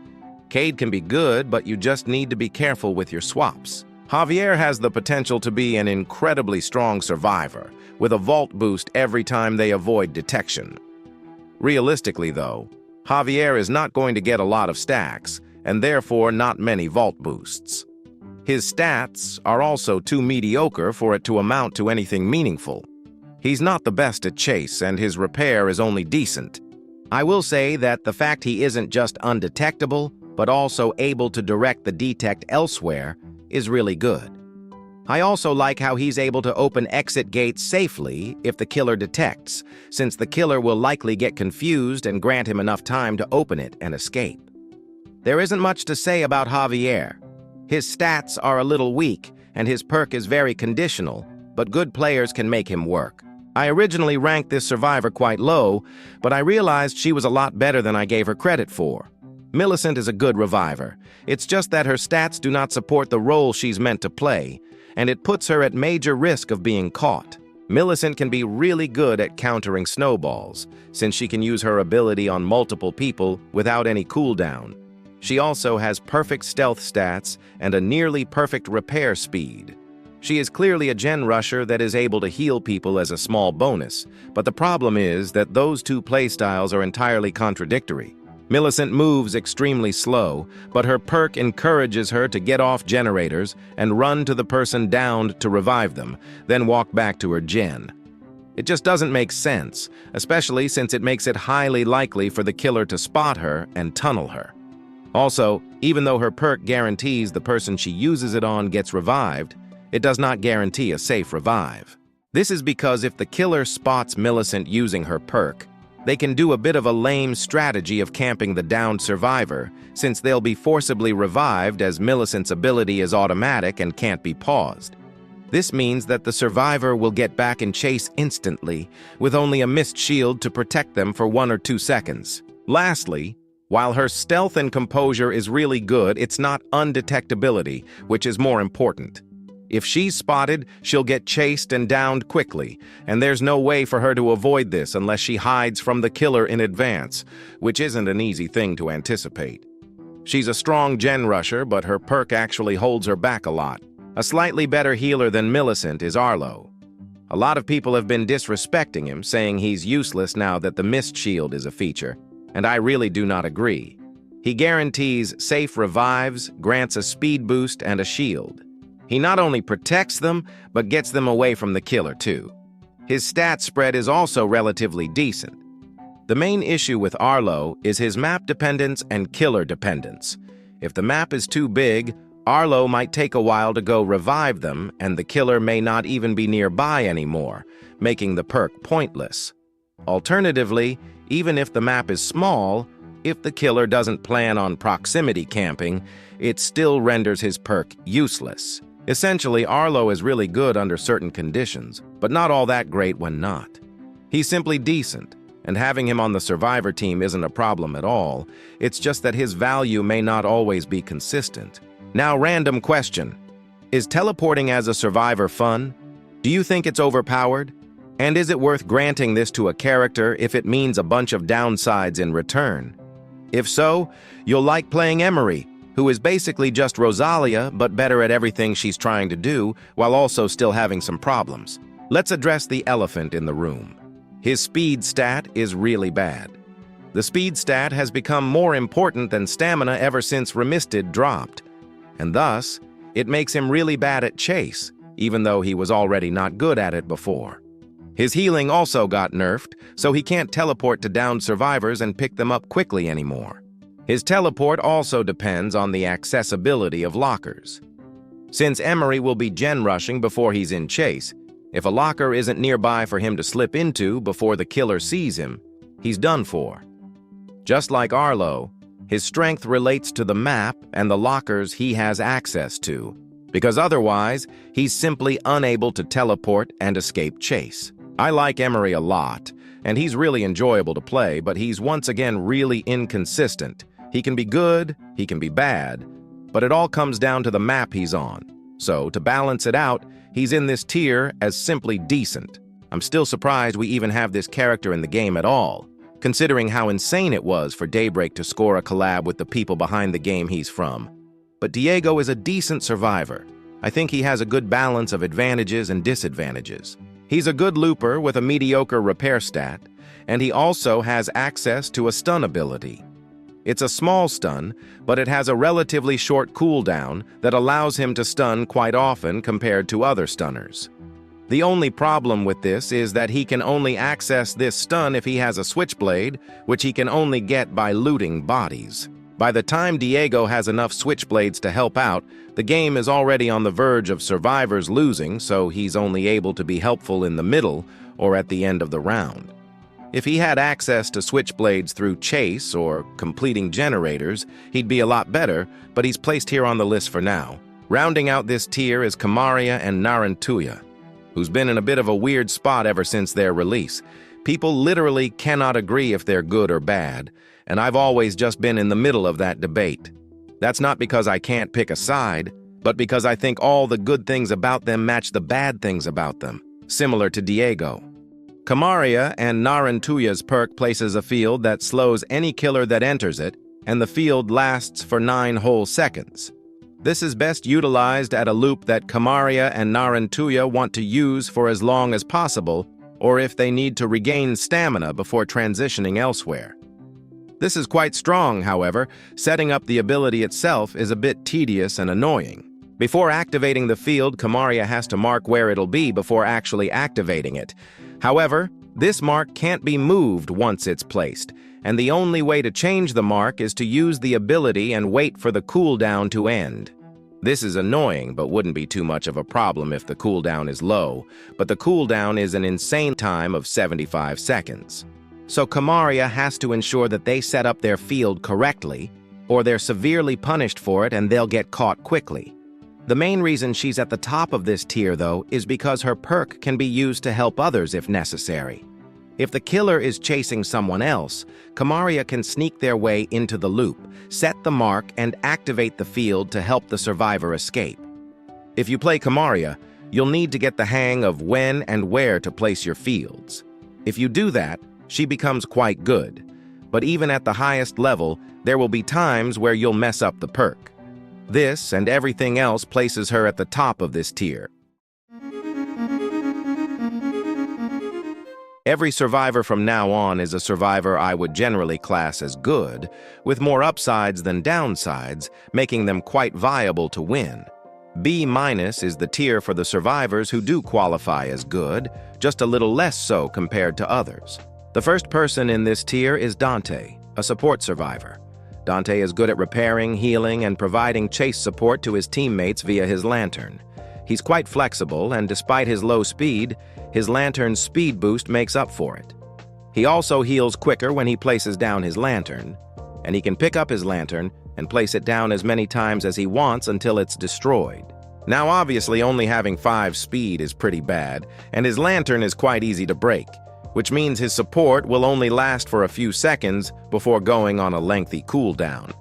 Speaker 1: Cade can be good, but you just need to be careful with your swaps. Javier has the potential to be an incredibly strong survivor, with a vault boost every time they avoid detection. Realistically, though, Javier is not going to get a lot of stacks, and therefore not many vault boosts. His stats are also too mediocre for it to amount to anything meaningful. He's not the best at chase, and his repair is only decent. I will say that the fact he isn't just undetectable, but also able to direct the detect elsewhere, is really good. I also like how he's able to open exit gates safely if the killer detects, since the killer will likely get confused and grant him enough time to open it and escape. There isn't much to say about Javier. His stats are a little weak, and his perk is very conditional, but good players can make him work. I originally ranked this survivor quite low, but I realized she was a lot better than I gave her credit for. Millicent is a good reviver. It's just that her stats do not support the role she's meant to play, and it puts her at major risk of being caught. Millicent can be really good at countering snowballs, since she can use her ability on multiple people without any cooldown. She also has perfect stealth stats and a nearly perfect repair speed. She is clearly a gen rusher that is able to heal people as a small bonus, but the problem is that those two playstyles are entirely contradictory. Millicent moves extremely slow, but her perk encourages her to get off generators and run to the person downed to revive them, then walk back to her gen. It just doesn't make sense, especially since it makes it highly likely for the killer to spot her and tunnel her. Also, even though her perk guarantees the person she uses it on gets revived, it does not guarantee a safe revive. This is because if the killer spots Millicent using her perk, they can do a bit of a lame strategy of camping the downed survivor, since they'll be forcibly revived as Millicent's ability is automatic and can't be paused. This means that the survivor will get back in chase instantly, with only a mist shield to protect them for 1 or 2 seconds. Lastly, while her stealth and composure is really good, it's not undetectability, which is more important. If she's spotted, she'll get chased and downed quickly, and there's no way for her to avoid this unless she hides from the killer in advance, which isn't an easy thing to anticipate. She's a strong gen rusher, but her perk actually holds her back a lot. A slightly better healer than Millicent is Arlo. A lot of people have been disrespecting him, saying he's useless now that the mist shield is a feature, and I really do not agree. He guarantees safe revives, grants a speed boost, and a shield. He not only protects them, but gets them away from the killer too. His stat spread is also relatively decent. The main issue with Arlo is his map dependence and killer dependence. If the map is too big, Arlo might take a while to go revive them, and the killer may not even be nearby anymore, making the perk pointless. Alternatively, even if the map is small, if the killer doesn't plan on proximity camping, it still renders his perk useless. Essentially, Arlo is really good under certain conditions, but not all that great when not. He's simply decent, and having him on the survivor team isn't a problem at all. It's just that his value may not always be consistent. Now, random question. Is teleporting as a survivor fun? Do you think it's overpowered? And is it worth granting this to a character if it means a bunch of downsides in return? If so, you'll like playing Emery, who is basically just Rosalia but better at everything she's trying to do while also still having some problems. Let's address the elephant in the room. His speed stat is really bad. The speed stat has become more important than stamina ever since Remisted dropped, and thus, it makes him really bad at chase, even though he was already not good at it before. His healing also got nerfed, so he can't teleport to downed survivors and pick them up quickly anymore. His teleport also depends on the accessibility of lockers. Since Emery will be gen rushing before he's in chase, if a locker isn't nearby for him to slip into before the killer sees him, he's done for. Just like Arlo, his strength relates to the map and the lockers he has access to, because otherwise, he's simply unable to teleport and escape chase. I like Emery a lot, and he's really enjoyable to play, but he's once again really inconsistent. He can be good, he can be bad, but it all comes down to the map he's on. So, to balance it out, he's in this tier as simply decent. I'm still surprised we even have this character in the game at all, considering how insane it was for Daybreak to score a collab with the people behind the game he's from. But Diego is a decent survivor. I think he has a good balance of advantages and disadvantages. He's a good looper with a mediocre repair stat, and he also has access to a stun ability. It's a small stun, but it has a relatively short cooldown that allows him to stun quite often compared to other stunners. The only problem with this is that he can only access this stun if he has a switchblade, which he can only get by looting bodies. By the time Diego has enough switchblades to help out, the game is already on the verge of survivors losing, so he's only able to be helpful in the middle or at the end of the round. If he had access to switchblades through chase or completing generators, he'd be a lot better, but he's placed here on the list for now. Rounding out this tier is Kamaria and Narantuya, who's been in a bit of a weird spot ever since their release. People literally cannot agree if they're good or bad, and I've always just been in the middle of that debate. That's not because I can't pick a side, but because I think all the good things about them match the bad things about them, similar to Diego. Kamaria and Narantuya's perk places a field that slows any killer that enters it, and the field lasts for 9 whole seconds. This is best utilized at a loop that Kamaria and Narantuya want to use for as long as possible, or if they need to regain stamina before transitioning elsewhere. This is quite strong, however. Setting up the ability itself is a bit tedious and annoying. Before activating the field, Kamaria has to mark where it'll be before actually activating it. However, this mark can't be moved once it's placed, and the only way to change the mark is to use the ability and wait for the cooldown to end. This is annoying, but wouldn't be too much of a problem if the cooldown is low, but the cooldown is an insane time of 75 seconds. So Kamaria has to ensure that they set up their field correctly, or they're severely punished for it and they'll get caught quickly. The main reason she's at the top of this tier, though, is because her perk can be used to help others if necessary. If the killer is chasing someone else, Kamaria can sneak their way into the loop, set the mark, and activate the field to help the survivor escape. If you play Kamaria, you'll need to get the hang of when and where to place your fields. If you do that, she becomes quite good. But even at the highest level, there will be times where you'll mess up the perk. This and everything else places her at the top of this tier. Every survivor from now on is a survivor I would generally class as good, with more upsides than downsides, making them quite viable to win. B- is the tier for the survivors who do qualify as good, just a little less so compared to others. The first person in this tier is Dante, a support survivor. Dante is good at repairing, healing, and providing chase support to his teammates via his lantern. He's quite flexible, and despite his low speed, his lantern's speed boost makes up for it. He also heals quicker when he places down his lantern, and he can pick up his lantern and place it down as many times as he wants until it's destroyed. Now obviously only having 5 speed is pretty bad, and his lantern is quite easy to break. which means his support will only last for a few seconds before going on a lengthy cooldown.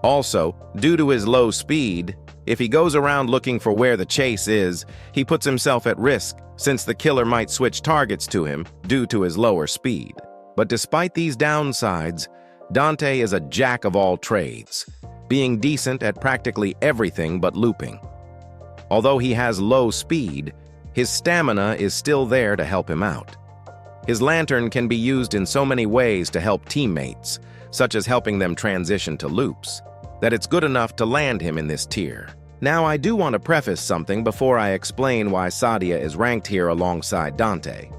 Speaker 1: Also, due to his low speed, if he goes around looking for where the chase is, he puts himself at risk since the killer might switch targets to him due to his lower speed. But despite these downsides, Dante is a jack of all trades, being decent at practically everything but looping. Although he has low speed, his stamina is still there to help him out. His lantern can be used in so many ways to help teammates, such as helping them transition to loops, that it's good enough to land him in this tier. Now, I do want to preface something before I explain why Sadia is ranked here alongside Dante.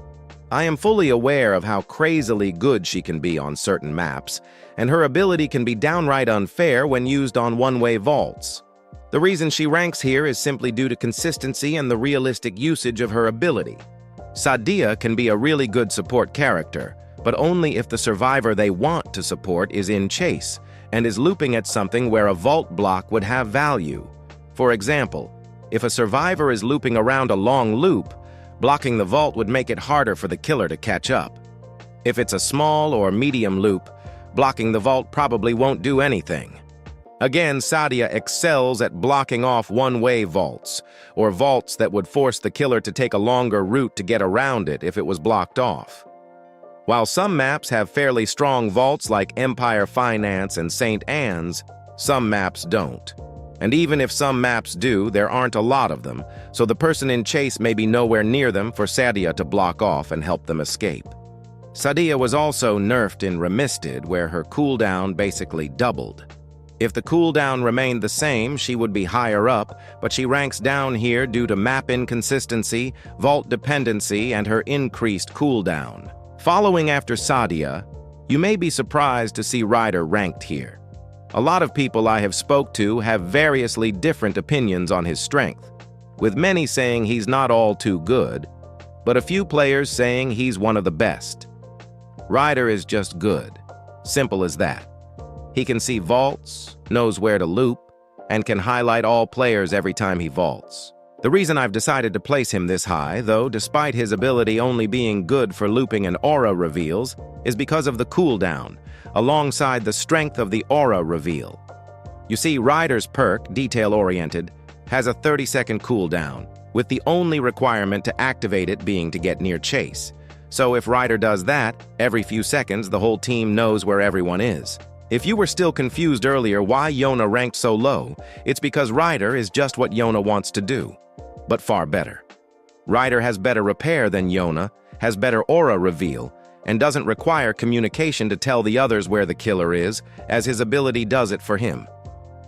Speaker 1: I am fully aware of how crazily good she can be on certain maps, and her ability can be downright unfair when used on one-way vaults. The reason she ranks here is simply due to consistency and the realistic usage of her ability. Sadia can be a really good support character, but only if the survivor they want to support is in chase and is looping at something where a vault block would have value. For example, if a survivor is looping around a long loop, blocking the vault would make it harder for the killer to catch up. If it's a small or medium loop, blocking the vault probably won't do anything. Again, Sadia excels at blocking off one-way vaults, or vaults that would force the killer to take a longer route to get around it if it was blocked off. While some maps have fairly strong vaults like Empire Finance and St. Anne's, some maps don't. And even if some maps do, there aren't a lot of them, so the person in chase may be nowhere near them for Sadia to block off and help them escape. Sadia was also nerfed in Remisted, where her cooldown basically doubled. If the cooldown remained the same, she would be higher up, but she ranks down here due to map inconsistency, vault dependency, and her increased cooldown. Following after Sadia, you may be surprised to see Ryder ranked here. A lot of people I have spoke to have variously different opinions on his strength, with many saying he's not all too good, but a few players saying he's one of the best. Ryder is just good. Simple as that. He can see vaults, knows where to loop, and can highlight all players every time he vaults. The reason I've decided to place him this high, though, despite his ability only being good for looping and aura reveals, is because of the cooldown, alongside the strength of the aura reveal. You see, Ryder's perk, detail-oriented, has a 30-second cooldown, with the only requirement to activate it being to get near chase. So if Ryder does that, every few seconds the whole team knows where everyone is. If you were still confused earlier why Yona ranked so low, it's because Ryder is just what Yona wants to do, but far better. Ryder has better repair than Yona, has better aura reveal, and doesn't require communication to tell the others where the killer is, as his ability does it for him.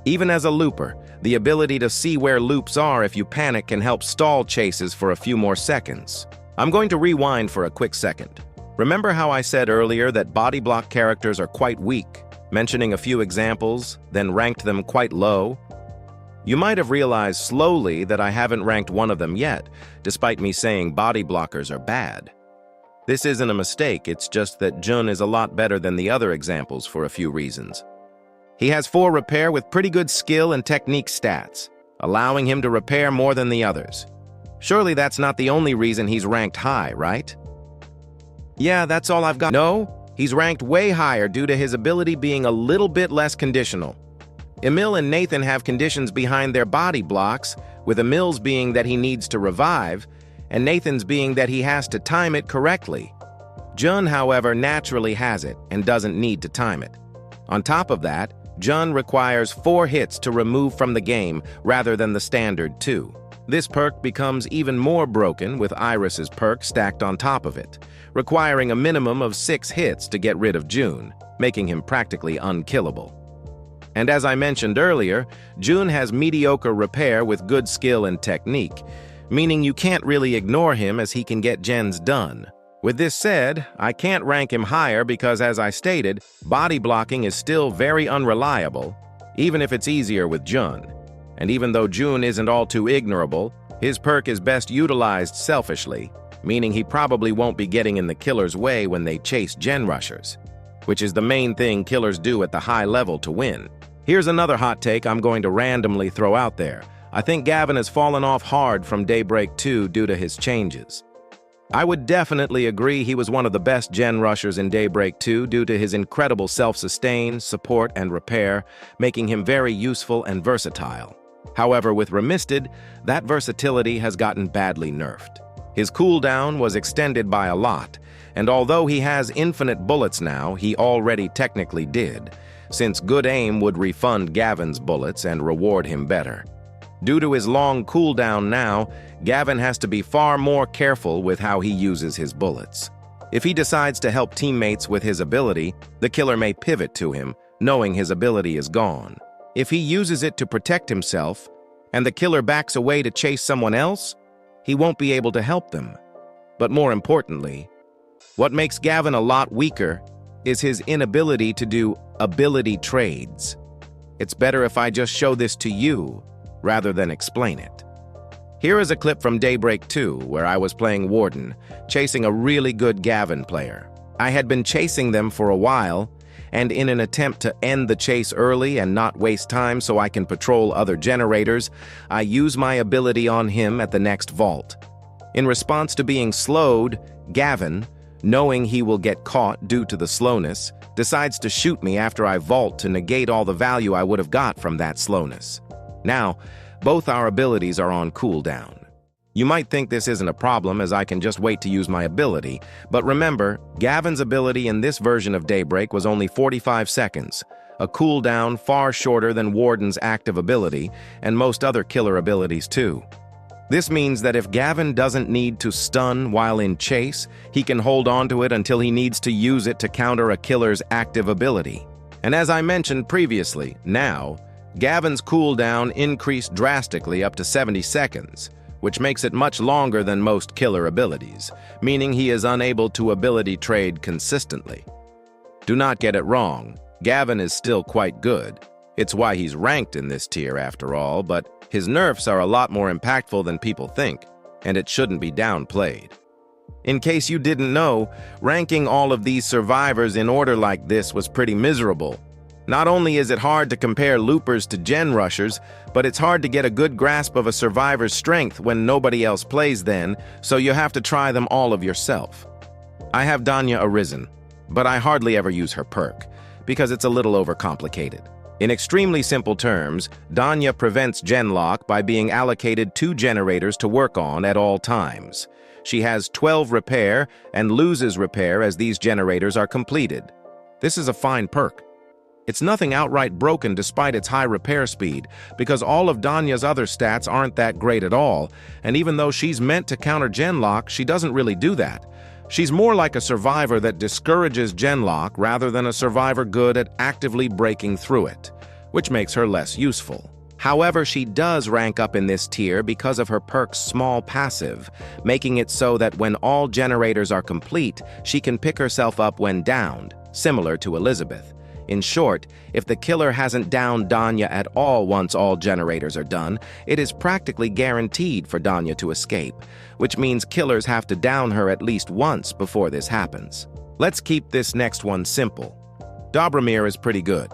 Speaker 1: Even as a looper, the ability to see where loops are if you panic can help stall chases for a few more seconds. I'm going to rewind for a quick second. Remember how I said earlier that body block characters are quite weak, mentioning a few examples, then ranked them quite low? You might have realized slowly that I haven't ranked one of them yet, despite me saying body blockers are bad. This isn't a mistake, it's just that Jun is a lot better than the other examples for a few reasons. He has 4 repair with pretty good skill and technique stats, allowing him to repair more than the others. Surely that's not the only reason he's ranked high, right? Yeah, that's all I've got. No, he's ranked way higher due to his ability being a little bit less conditional. Emil and Nathan have conditions behind their body blocks, with Emil's being that he needs to revive, and Nathan's being that he has to time it correctly. Jun, however, naturally has it and doesn't need to time it. On top of that, Jun requires 4 hits to remove from the game rather than the standard 2. This perk becomes even more broken with Iris's perk stacked on top of it, requiring a minimum of 6 hits to get rid of Jun, making him practically unkillable. And as I mentioned earlier, Jun has mediocre repair with good skill and technique, meaning you can't really ignore him as he can get gens done. With this said, I can't rank him higher because, as I stated, body blocking is still very unreliable, even if it's easier with Jun. And even though Jun isn't all too ignorable, his perk is best utilized selfishly, meaning he probably won't be getting in the killer's way when they chase gen rushers, which is the main thing killers do at the high level to win. Here's another hot take I'm going to randomly throw out there. I think Gavin has fallen off hard from Daybreak 2 due to his changes. I would definitely agree he was one of the best gen rushers in Daybreak 2 due to his incredible self-sustain, support, and repair, making him very useful and versatile. However, with Remisted, that versatility has gotten badly nerfed. His cooldown was extended by a lot, and although he has infinite bullets now, he already technically did, since good aim would refund Gavin's bullets and reward him better. Due to his long cooldown now, Gavin has to be far more careful with how he uses his bullets. If he decides to help teammates with his ability, the killer may pivot to him, knowing his ability is gone. If he uses it to protect himself, and the killer backs away to chase someone else, he won't be able to help them. But more importantly, what makes Gavin a lot weaker is his inability to do ability trades. It's better if I just show this to you, rather than explain it. Here is a clip from Daybreak 2, where I was playing Warden, chasing a really good Gavin player. I had been chasing them for a while, and in an attempt to end the chase early and not waste time so I can patrol other generators, I use my ability on him at the next vault. In response to being slowed, Gavin, knowing he will get caught due to the slowness, decides to shoot me after I vault to negate all the value I would have got from that slowness. Now, both our abilities are on cooldown. You might think this isn't a problem as I can just wait to use my ability, but remember, Gavin's ability in this version of Daybreak was only 45 seconds, a cooldown far shorter than Warden's active ability and most other killer abilities too. This means that if Gavin doesn't need to stun while in chase, he can hold on to it until he needs to use it to counter a killer's active ability. And as I mentioned previously, now, Gavin's cooldown increased drastically up to 70 seconds, which makes it much longer than most killer abilities, meaning he is unable to ability trade consistently. Do not get it wrong, Gavin is still quite good. It's why he's ranked in this tier after all, but his nerfs are a lot more impactful than people think, and it shouldn't be downplayed. In case you didn't know, ranking all of these survivors in order like this was pretty miserable. Not only is it hard to compare loopers to gen rushers, but it's hard to get a good grasp of a survivor's strength when nobody else plays then, so you have to try them all of yourself. I have Danya Arisen, but I hardly ever use her perk, because it's a little overcomplicated. In extremely simple terms, Danya prevents genlock by being allocated 2 generators to work on at all times. She has 12 repair and loses repair as these generators are completed. This is a fine perk. It's nothing outright broken despite its high repair speed, because all of Danya's other stats aren't that great at all, and even though she's meant to counter genlock, she doesn't really do that. She's more like a survivor that discourages genlock rather than a survivor good at actively breaking through it, which makes her less useful. However, she does rank up in this tier because of her perk's small passive, making it so that when all generators are complete, she can pick herself up when downed, similar to Elizabeth. In short, if the killer hasn't downed Danya at all once all generators are done, it is practically guaranteed for Danya to escape, which means killers have to down her at least once before this happens. Let's keep this next one simple. Dobromir is pretty good.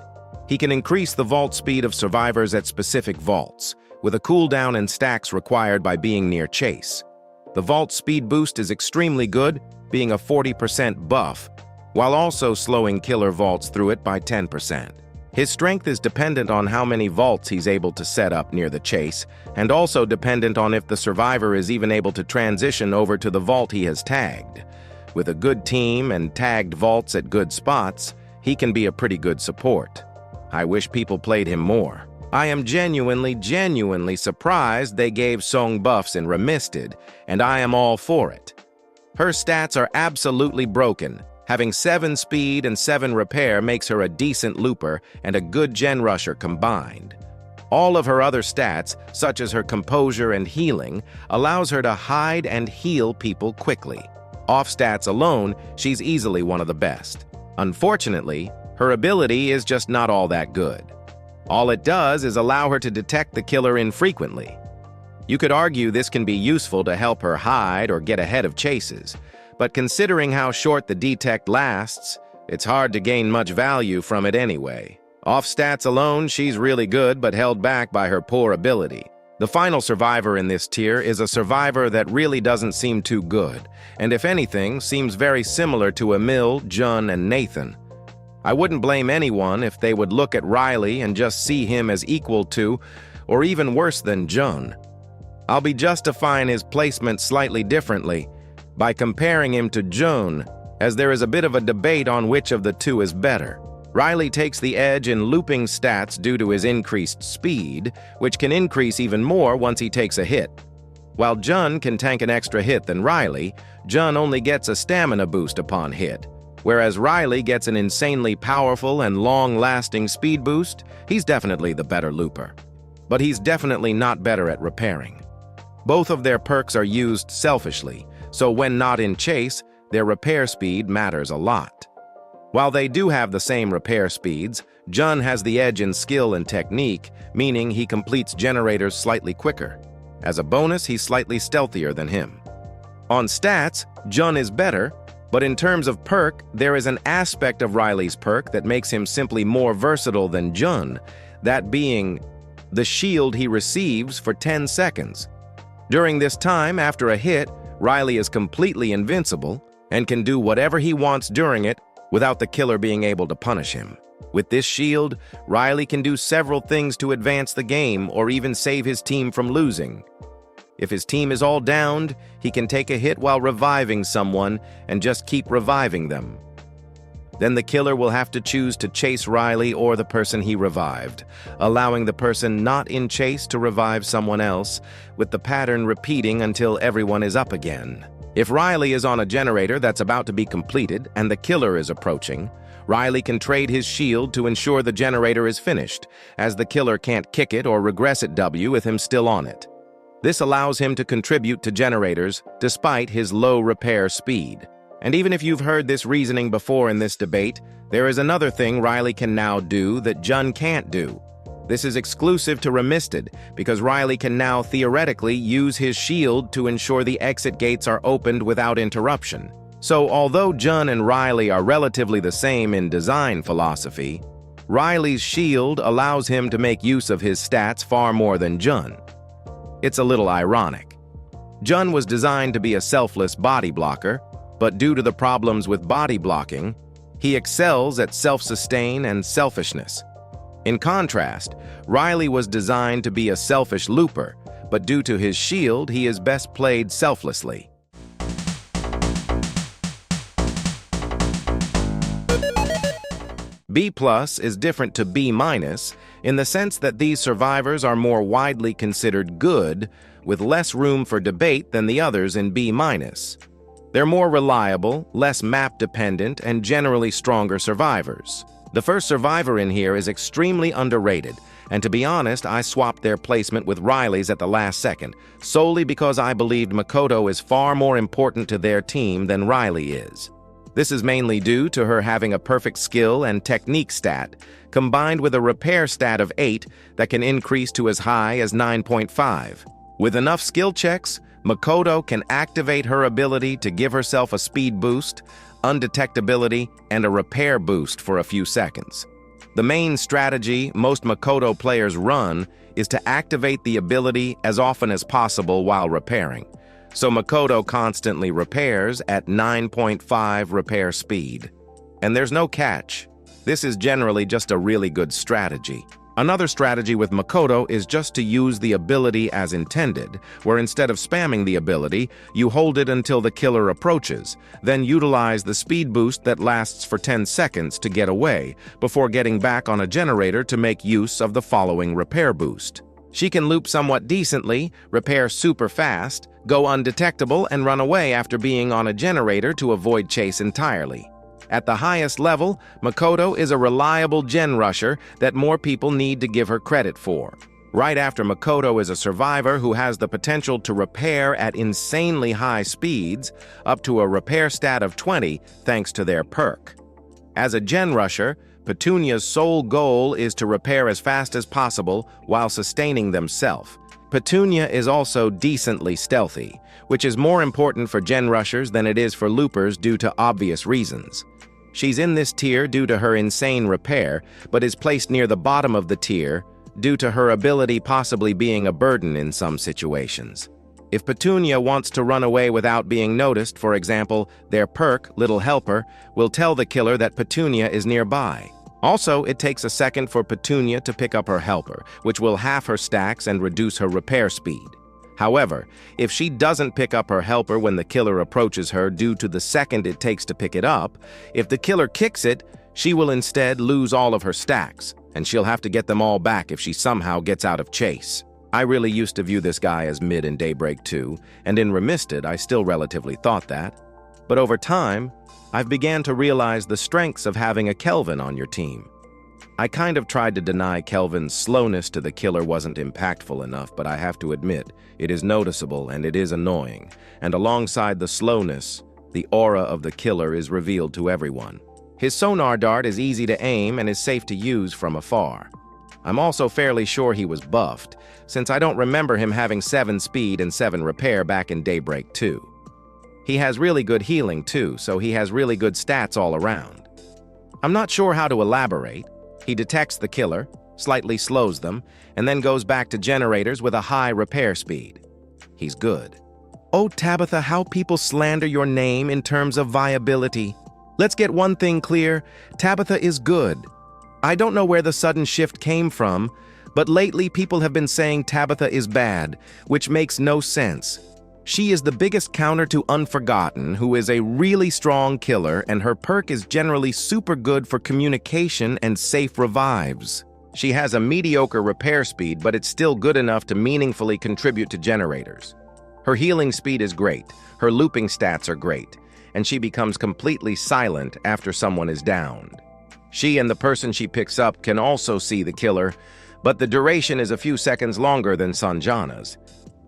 Speaker 1: He can increase the vault speed of survivors at specific vaults, with a cooldown and stacks required by being near chase. The vault speed boost is extremely good, being a 40% buff, while also slowing killer vaults through it by 10%. His strength is dependent on how many vaults he's able to set up near the chase, and also dependent on if the survivor is even able to transition over to the vault he has tagged. With a good team and tagged vaults at good spots, he can be a pretty good support. I wish people played him more. I am genuinely surprised they gave Song buffs in Remisted, and I am all for it. Her stats are absolutely broken. Having 7 speed and 7 repair makes her a decent looper and a good gen rusher combined. All of her other stats, such as her composure and healing, allows her to hide and heal people quickly. Off stats alone, she's easily one of the best. Unfortunately, her ability is just not all that good. All it does is allow her to detect the killer infrequently. You could argue this can be useful to help her hide or get ahead of chases, but considering how short the detect lasts, it's hard to gain much value from it anyway. Off stats alone, she's really good but held back by her poor ability. The final survivor in this tier is a survivor that really doesn't seem too good, and if anything, seems very similar to Emil, Jun, and Nathan. I wouldn't blame anyone if they would look at Riley and just see him as equal to, or even worse than Jun. I'll be justifying his placement slightly differently, by comparing him to Jun, as there is a bit of a debate on which of the two is better. Riley takes the edge in looping stats due to his increased speed, which can increase even more once he takes a hit. While Jun can tank an extra hit than Riley, Jun only gets a stamina boost upon hit, whereas Riley gets an insanely powerful and long-lasting speed boost. He's definitely the better looper. But he's definitely not better at repairing. Both of their perks are used selfishly, so when not in chase, their repair speed matters a lot. While they do have the same repair speeds, Jun has the edge in skill and technique, meaning he completes generators slightly quicker. As a bonus, he's slightly stealthier than him. On stats, Jun is better, but in terms of perk, there is an aspect of Riley's perk that makes him simply more versatile than Jun, that being the shield he receives for 10 seconds. During this time, after a hit, Riley is completely invincible and can do whatever he wants during it without the killer being able to punish him. With this shield, Riley can do several things to advance the game or even save his team from losing. If his team is all downed, he can take a hit while reviving someone and just keep reviving them. Then the killer will have to choose to chase Riley or the person he revived, allowing the person not in chase to revive someone else, with the pattern repeating until everyone is up again. If Riley is on a generator that's about to be completed and the killer is approaching, Riley can trade his shield to ensure the generator is finished, as the killer can't kick it or regress at W with him still on it. This allows him to contribute to generators despite his low repair speed. And even if you've heard this reasoning before in this debate, there is another thing Riley can now do that Jun can't do. This is exclusive to Remisted, because Riley can now theoretically use his shield to ensure the exit gates are opened without interruption. So although Jun and Riley are relatively the same in design philosophy, Riley's shield allows him to make use of his stats far more than Jun. It's a little ironic. Jun was designed to be a selfless body blocker, but due to the problems with body blocking, he excels at self-sustain and selfishness. In contrast, Riley was designed to be a selfish looper, but due to his shield, he is best played selflessly. B+ is different to B- in the sense that these survivors are more widely considered good, with less room for debate than the others in B-. They're more reliable, less map-dependent, and generally stronger survivors. The first survivor in here is extremely underrated, and to be honest, I swapped their placement with Riley's at the last second, solely because I believed Makoto is far more important to their team than Riley is. This is mainly due to her having a perfect skill and technique stat, combined with a repair stat of 8 that can increase to as high as 9.5. With enough skill checks, Makoto can activate her ability to give herself a speed boost, undetectability, and a repair boost for a few seconds. The main strategy most Makoto players run is to activate the ability as often as possible while repairing. So Makoto constantly repairs at 9.5 repair speed. And there's no catch. This is generally just a really good strategy. Another strategy with Makoto is just to use the ability as intended, where instead of spamming the ability, you hold it until the killer approaches, then utilize the speed boost that lasts for 10 seconds to get away, before getting back on a generator to make use of the following repair boost. She can loop somewhat decently, repair super fast, go undetectable, and run away after being on a generator to avoid chase entirely. At the highest level, Makoto is a reliable gen rusher that more people need to give her credit for. Right after Makoto is a survivor who has the potential to repair at insanely high speeds, up to a repair stat of 20 thanks to their perk. As a gen rusher, Petunia's sole goal is to repair as fast as possible while sustaining themselves. Petunia is also decently stealthy, which is more important for gen rushers than it is for loopers due to obvious reasons. She's in this tier due to her insane repair, but is placed near the bottom of the tier due to her ability possibly being a burden in some situations. If Petunia wants to run away without being noticed, for example, their perk, Little Helper, will tell the killer that Petunia is nearby. Also, it takes a second for Petunia to pick up her helper, which will halve her stacks and reduce her repair speed. However, if she doesn't pick up her helper when the killer approaches her due to the second it takes to pick it up, if the killer kicks it, she will instead lose all of her stacks, and she'll have to get them all back if she somehow gets out of chase. I really used to view this guy as mid in Daybreak 2, and in Remisted I still relatively thought that. But over time, I've began to realize the strengths of having a Kelvin on your team. I kind of tried to deny Kelvin's slowness to the killer wasn't impactful enough, but I have to admit, it is noticeable and it is annoying, and alongside the slowness, the aura of the killer is revealed to everyone. His sonar dart is easy to aim and is safe to use from afar. I'm also fairly sure he was buffed, since I don't remember him having 7 speed and 7 repair back in Daybreak 2. He has really good healing too, so he has really good stats all around. I'm not sure how to elaborate. He detects the killer, slightly slows them, and then goes back to generators with a high repair speed. He's good. Oh, Tabitha, how people slander your name in terms of viability. Let's get one thing clear, Tabitha is good. I don't know where the sudden shift came from, but lately people have been saying Tabitha is bad, which makes no sense. She is the biggest counter to Unforgotten, who is a really strong killer, and her perk is generally super good for communication and safe revives. She has a mediocre repair speed, but it's still good enough to meaningfully contribute to generators. Her healing speed is great, her looping stats are great, and she becomes completely silent after someone is downed. She and the person she picks up can also see the killer, but the duration is a few seconds longer than Sanjana's.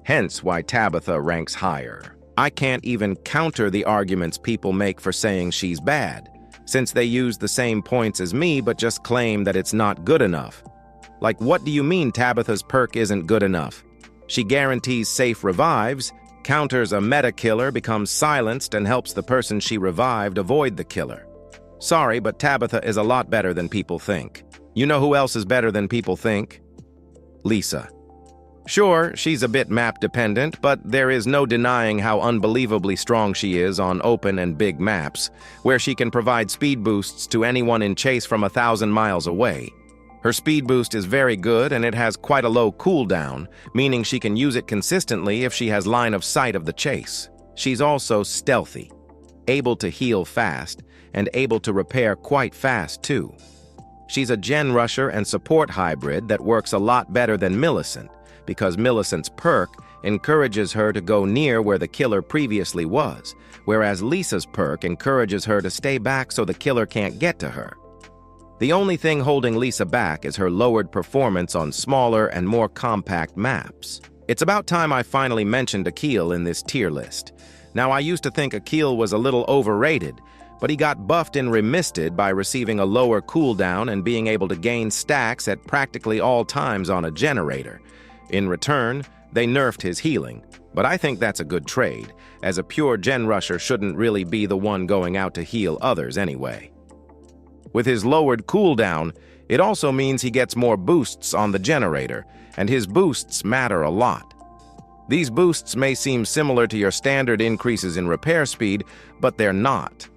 Speaker 1: Hence why Tabitha ranks higher. I can't even counter the arguments people make for saying she's bad, since they use the same points as me but just claim that it's not good enough. Like, what do you mean Tabitha's perk isn't good enough? She guarantees safe revives, counters a meta killer, becomes silenced, and helps the person she revived avoid the killer. Sorry, but Tabitha is a lot better than people think. You know who else is better than people think? Lisa. Sure, she's a bit map-dependent, but there is no denying how unbelievably strong she is on open and big maps, where she can provide speed boosts to anyone in chase from 1,000 miles away. Her speed boost is very good, and it has quite a low cooldown, meaning she can use it consistently if she has line of sight of the chase. She's also stealthy, able to heal fast, and able to repair quite fast too. She's a gen rusher and support hybrid that works a lot better than Millicent, because Millicent's perk encourages her to go near where the killer previously was, whereas Lisa's perk encourages her to stay back so the killer can't get to her. The only thing holding Lisa back is her lowered performance on smaller and more compact maps. It's about time I finally mentioned Akil in this tier list. Now, I used to think Akil was a little overrated, but he got buffed in Remisted by receiving a lower cooldown and being able to gain stacks at practically all times on a generator. In return, they nerfed his healing, but I think that's a good trade, as a pure gen rusher shouldn't really be the one going out to heal others anyway. With his lowered cooldown, it also means he gets more boosts on the generator, and his boosts matter a lot. These boosts may seem similar to your standard increases in repair speed, but they're not.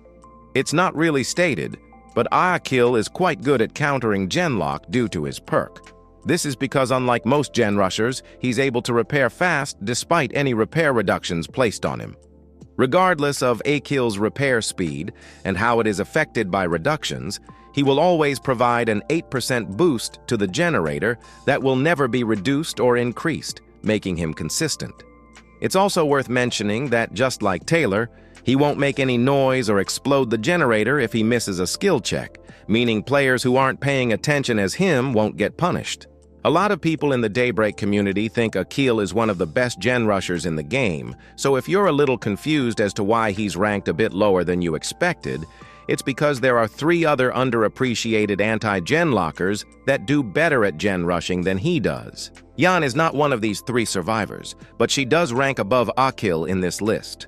Speaker 1: It's not really stated, but Akil is quite good at countering genlock due to his perk. This is because, unlike most gen rushers, he's able to repair fast despite any repair reductions placed on him. Regardless of Akil's repair speed and how it is affected by reductions, he will always provide an 8% boost to the generator that will never be reduced or increased, making him consistent. It's also worth mentioning that, just like Taylor, he won't make any noise or explode the generator if he misses a skill check, meaning players who aren't paying attention as him won't get punished. A lot of people in the Daybreak community think Akil is one of the best gen rushers in the game, so if you're a little confused as to why he's ranked a bit lower than you expected, it's because there are 3 other underappreciated anti-gen lockers that do better at gen rushing than he does. Yan is not one of these 3 survivors, but she does rank above Akil in this list.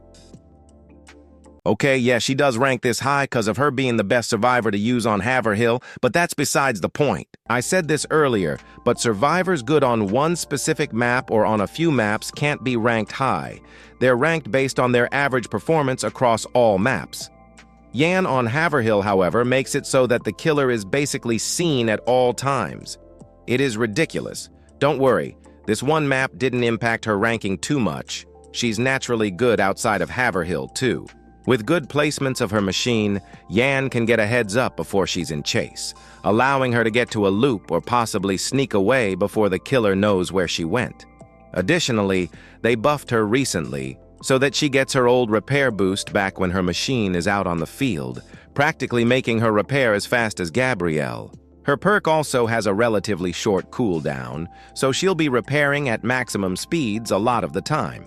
Speaker 1: Okay, yeah, she does rank this high because of her being the best survivor to use on Haverhill, but that's besides the point. I said this earlier, but survivors good on one specific map or on a few maps can't be ranked high. They're ranked based on their average performance across all maps. Yan on Haverhill, however, makes it so that the killer is basically seen at all times. It is ridiculous. Don't worry, this one map didn't impact her ranking too much. She's naturally good outside of Haverhill, too. With good placements of her machine, Yan can get a heads up before she's in chase, allowing her to get to a loop or possibly sneak away before the killer knows where she went. Additionally, they buffed her recently so that she gets her old repair boost back when her machine is out on the field, practically making her repair as fast as Gabrielle. Her perk also has a relatively short cooldown, so she'll be repairing at maximum speeds a lot of the time.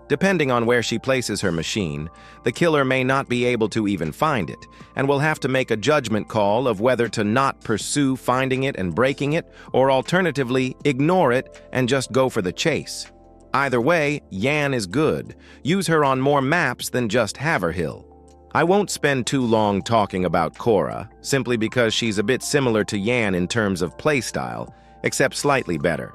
Speaker 1: Depending on where she places her machine, the killer may not be able to even find it, and will have to make a judgment call of whether to not pursue finding it and breaking it, or alternatively, ignore it and just go for the chase. Either way, Yan is good. Use her on more maps than just Haverhill. I won't spend too long talking about Cora, simply because she's a bit similar to Yan in terms of playstyle, except slightly better.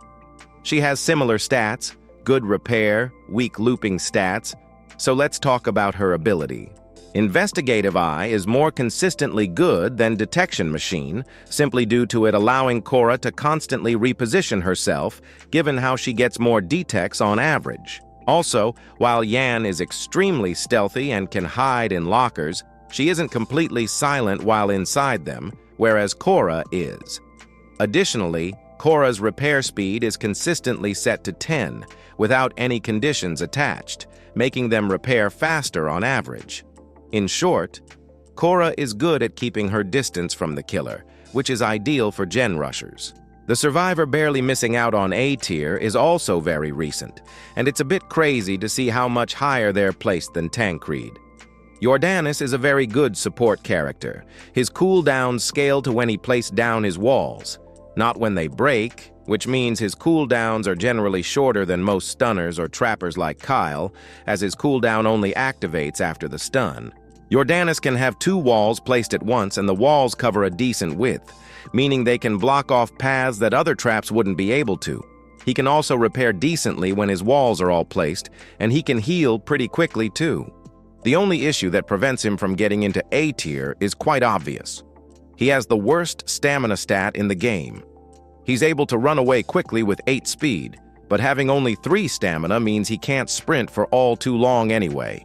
Speaker 1: She has similar stats, good repair, weak looping stats, so let's talk about her ability. Investigative Eye is more consistently good than Detection Machine, simply due to it allowing Cora to constantly reposition herself, given how she gets more detects on average. Also, while Yan is extremely stealthy and can hide in lockers, she isn't completely silent while inside them, whereas Cora is. Additionally, Cora's repair speed is consistently set to 10, without any conditions attached, making them repair faster on average. In short, Cora is good at keeping her distance from the killer, which is ideal for gen rushers. The survivor barely missing out on A tier is also very recent, and it's a bit crazy to see how much higher they're placed than Tancred. Jordanus is a very good support character. His cooldowns scale to when he placed down his walls, not when they break, which means his cooldowns are generally shorter than most stunners or trappers like Kyle, as his cooldown only activates after the stun. Jordanus can have 2 walls placed at once, and the walls cover a decent width, meaning they can block off paths that other traps wouldn't be able to. He can also repair decently when his walls are all placed, and he can heal pretty quickly too. The only issue that prevents him from getting into A tier is quite obvious. He has the worst stamina stat in the game. He's able to run away quickly with 8 speed, but having only 3 stamina means he can't sprint for all too long anyway.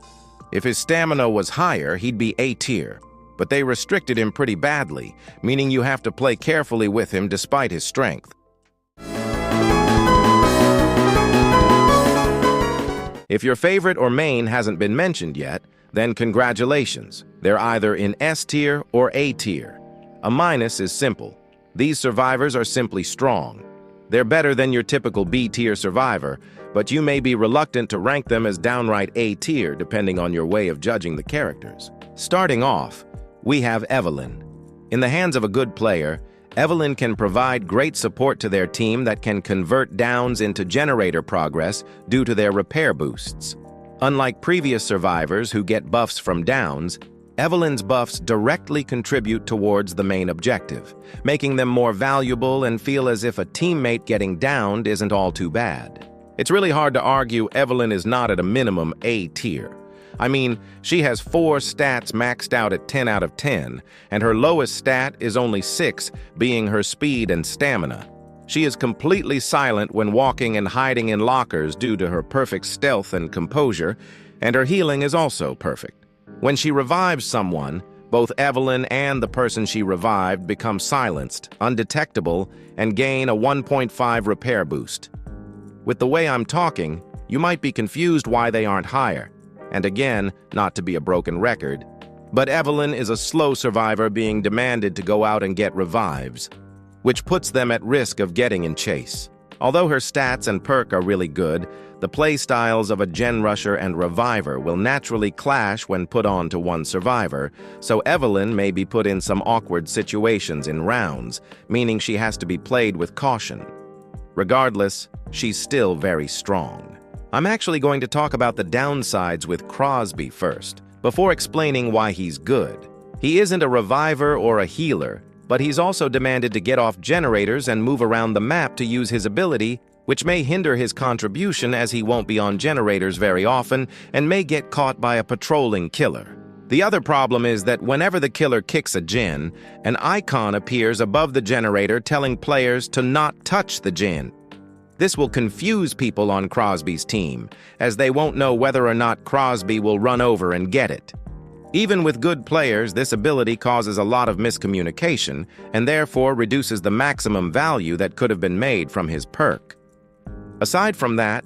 Speaker 1: If his stamina was higher, he'd be A tier, but they restricted him pretty badly, meaning you have to play carefully with him despite his strength. If your favorite or main hasn't been mentioned yet, then congratulations. They're either in S tier or A tier. A minus is simple. These survivors are simply strong. They're better than your typical B tier survivor, but you may be reluctant to rank them as downright A tier depending on your way of judging the characters. Starting off, we have Evelyn. In the hands of a good player, Evelyn can provide great support to their team that can convert downs into generator progress due to their repair boosts. Unlike previous survivors who get buffs from downs, Evelyn's buffs directly contribute towards the main objective, making them more valuable and feel as if a teammate getting downed isn't all too bad. It's really hard to argue Evelyn is not at a minimum A tier. I mean, she has 4 stats maxed out at 10 out of 10, and her lowest stat is only 6, being her speed and stamina. She is completely silent when walking and hiding in lockers due to her perfect stealth and composure, and her healing is also perfect. When she revives someone, both Evelyn and the person she revived become silenced, undetectable, and gain a 1.5 repair boost. With the way I'm talking, you might be confused why they aren't higher. And again, not to be a broken record, but Evelyn is a slow survivor being demanded to go out and get revives, which puts them at risk of getting in chase. Although her stats and perk are really good, the playstyles of a gen rusher and reviver will naturally clash when put on to one survivor, so Evelyn may be put in some awkward situations in rounds, meaning she has to be played with caution. Regardless, she's still very strong. I'm actually going to talk about the downsides with Crosby first, before explaining why he's good. He isn't a reviver or a healer, but he's also demanded to get off generators and move around the map to use his ability, which may hinder his contribution as he won't be on generators very often and may get caught by a patrolling killer. The other problem is that whenever the killer kicks a gen, an icon appears above the generator telling players to not touch the gen. This will confuse people on Crosby's team, as they won't know whether or not Crosby will run over and get it. Even with good players, this ability causes a lot of miscommunication and therefore reduces the maximum value that could have been made from his perk. Aside from that,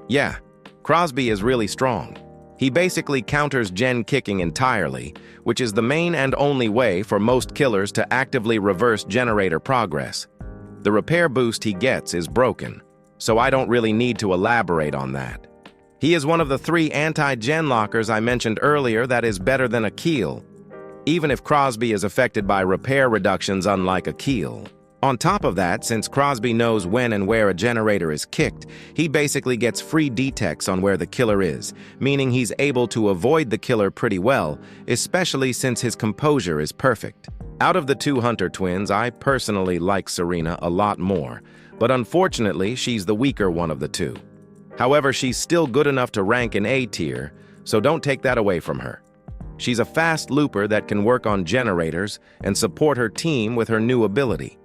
Speaker 1: yeah, Crosby is really strong. He basically counters gen kicking entirely, which is the main and only way for most killers to actively reverse generator progress. The repair boost he gets is broken, so I don't really need to elaborate on that. He is one of the 3 anti-gen lockers I mentioned earlier that is better than a Keel, even if Crosby is affected by repair reductions unlike a Keel. On top of that, since Crosby knows when and where a generator is kicked, he basically gets free detects on where the killer is, meaning he's able to avoid the killer pretty well, especially since his composure is perfect. Out of the 2 Hunter twins, I personally like Serena a lot more, but unfortunately, she's the weaker one of the 2. However, she's still good enough to rank in A tier, so don't take that away from her. She's a fast looper that can work on generators and support her team with her new ability.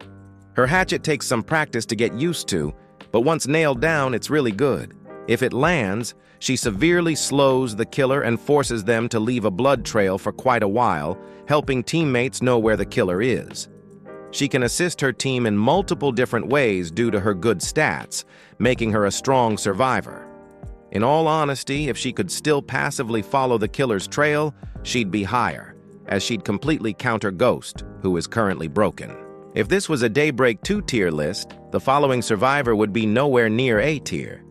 Speaker 1: Her hatchet takes some practice to get used to, but once nailed down, it's really good. If it lands, she severely slows the killer and forces them to leave a blood trail for quite a while, helping teammates know where the killer is. She can assist her team in multiple different ways due to her good stats, making her a strong survivor. In all honesty, if she could still passively follow the killer's trail, she'd be higher, as she'd completely counter Ghost, who is currently broken. If this was a Daybreak 2 tier list, the following survivor would be nowhere near A tier.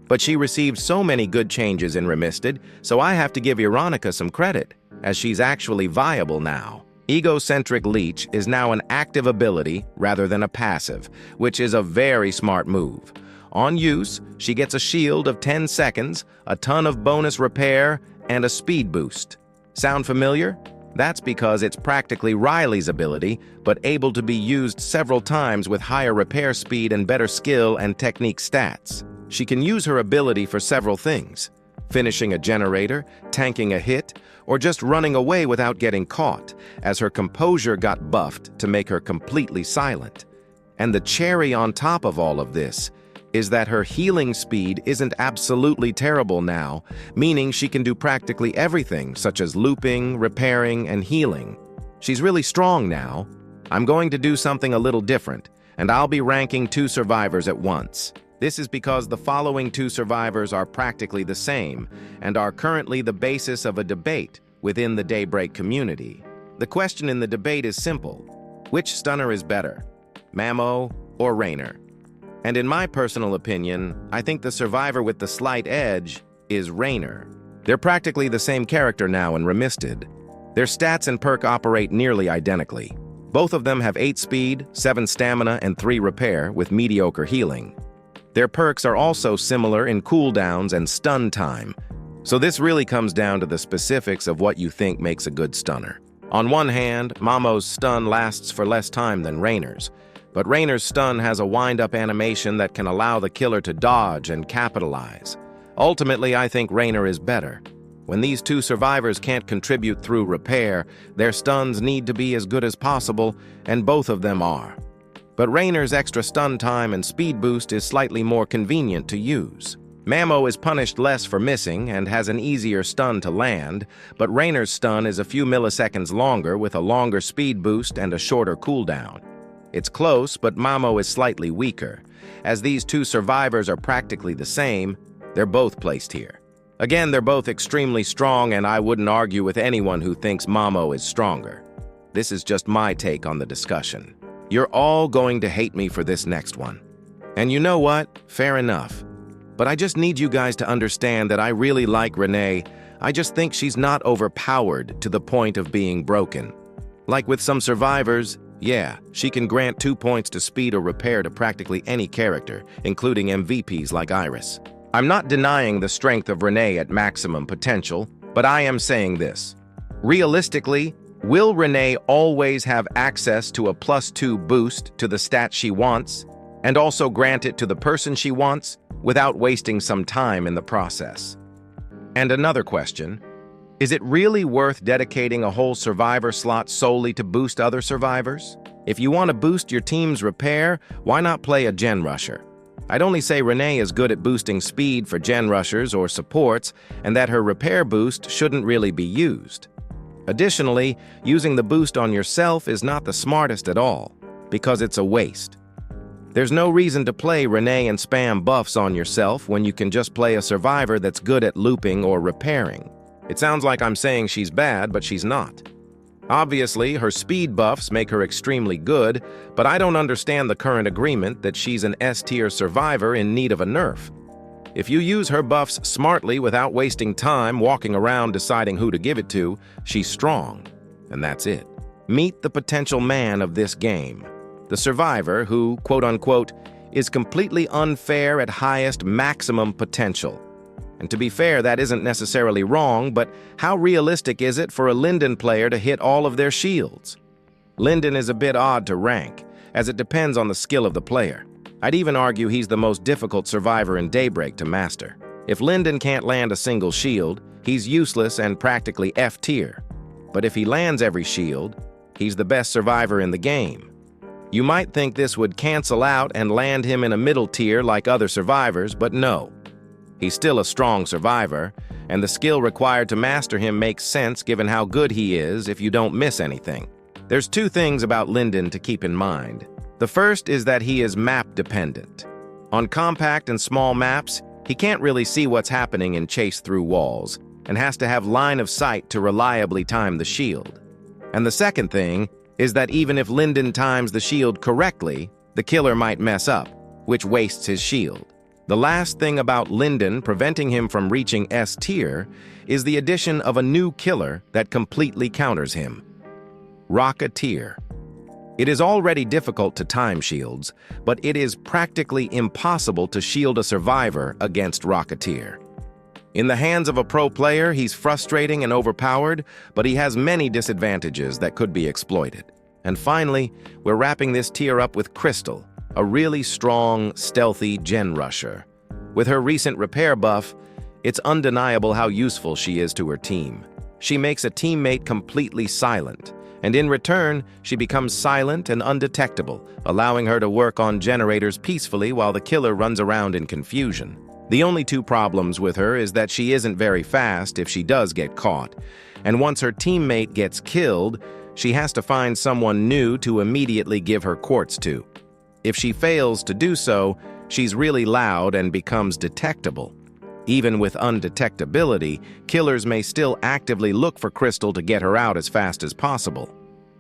Speaker 1: But she received so many good changes in Remisted, so I have to give Veronica some credit, as she's actually viable now. Egocentric Leech is now an active ability rather than a passive, which is a very smart move. On use, she gets a shield of 10 seconds, a ton of bonus repair, and a speed boost. Sound familiar? That's because it's practically Riley's ability, but able to be used several times with higher repair speed and better skill and technique stats. She can use her ability for several things: finishing a generator, tanking a hit, or just running away without getting caught, as her composure got buffed to make her completely silent. And the cherry on top of all of this is that her healing speed isn't absolutely terrible now, meaning she can do practically everything, such as looping, repairing, and healing. She's really strong now. I'm going to do something a little different, and I'll be ranking 2 survivors at once. This is because the following 2 survivors are practically the same, and are currently the basis of a debate within the Daybreak community. The question in the debate is simple: which stunner is better, Mamo or Raynor? And in my personal opinion, I think the survivor with the slight edge is Raynor. They're practically the same character now in Remisted. Their stats and perk operate nearly identically. Both of them have 8 speed, 7 stamina, and 3 repair with mediocre healing. Their perks are also similar in cooldowns and stun time, so this really comes down to the specifics of what you think makes a good stunner. On one hand, Mamo's stun lasts for less time than Raynor's, but Raynor's stun has a wind-up animation that can allow the killer to dodge and capitalize. Ultimately, I think Raynor is better. When these 2 survivors can't contribute through repair, their stuns need to be as good as possible, and both of them are. But Raynor's extra stun time and speed boost is slightly more convenient to use. Mamo is punished less for missing and has an easier stun to land, but Raynor's stun is a few milliseconds longer with a longer speed boost and a shorter cooldown. It's close, but Mamo is slightly weaker. As these 2 survivors are practically the same, they're both placed here. Again, they're both extremely strong, and I wouldn't argue with anyone who thinks Mamo is stronger. This is just my take on the discussion. You're all going to hate me for this next one. And you know what? Fair enough. But I just need you guys to understand that I really like Renee. I just think she's not overpowered to the point of being broken. Like with some survivors, yeah, she can grant 2 points to speed or repair to practically any character, including MVPs like Iris. I'm not denying the strength of Renee at maximum potential, but I am saying this. Realistically, Will Renee always have access to a +2 boost to the stat she wants, and also grant it to the person she wants, without wasting some time in the process? And another question, is it really worth dedicating a whole survivor slot solely to boost other survivors? If you want to boost your team's repair, why not play a gen rusher? I'd only say Renee is good at boosting speed for gen rushers or supports, and that her repair boost shouldn't really be used. Additionally, using the boost on yourself is not the smartest at all, because it's a waste. There's no reason to play Renee and spam buffs on yourself when you can just play a survivor that's good at looping or repairing. It sounds like I'm saying she's bad, but she's not. Obviously, her speed buffs make her extremely good, but I don't understand the current agreement that she's an S-tier survivor in need of a nerf. If you use her buffs smartly without wasting time walking around deciding who to give it to, she's strong. And that's it. Meet the potential man of this game. The survivor who, quote-unquote, is completely unfair at highest maximum potential. And to be fair, that isn't necessarily wrong, but how realistic is it for a Linden player to hit all of their shields? Linden is a bit odd to rank, as it depends on the skill of the player. I'd even argue he's the most difficult survivor in Daybreak to master. If Linden can't land a single shield, he's useless and practically F-tier. But if he lands every shield, he's the best survivor in the game. You might think this would cancel out and land him in a middle tier like other survivors, but no. He's still a strong survivor, and the skill required to master him makes sense given how good he is if you don't miss anything. There's two things about Linden to keep in mind. The first is that he is map-dependent. On compact and small maps, he can't really see what's happening in chase through walls, and has to have line of sight to reliably time the shield. And the second thing is that even if Linden times the shield correctly, the killer might mess up, which wastes his shield. The last thing about Linden preventing him from reaching S-tier is the addition of a new killer that completely counters him. Rocketeer. It is already difficult to time shields, but it is practically impossible to shield a survivor against Rocketeer. In the hands of a pro player, he's frustrating and overpowered, but he has many disadvantages that could be exploited. And finally, we're wrapping this tier up with Crystal, a really strong, stealthy gen rusher. With her recent repair buff, it's undeniable how useful she is to her team. She makes a teammate completely silent, and in return, she becomes silent and undetectable, allowing her to work on generators peacefully while the killer runs around in confusion. The only two problems with her is that she isn't very fast if she does get caught, and once her teammate gets killed, she has to find someone new to immediately give her quartz to. If she fails to do so, she's really loud and becomes detectable. Even with undetectability, killers may still actively look for Crystal to get her out as fast as possible.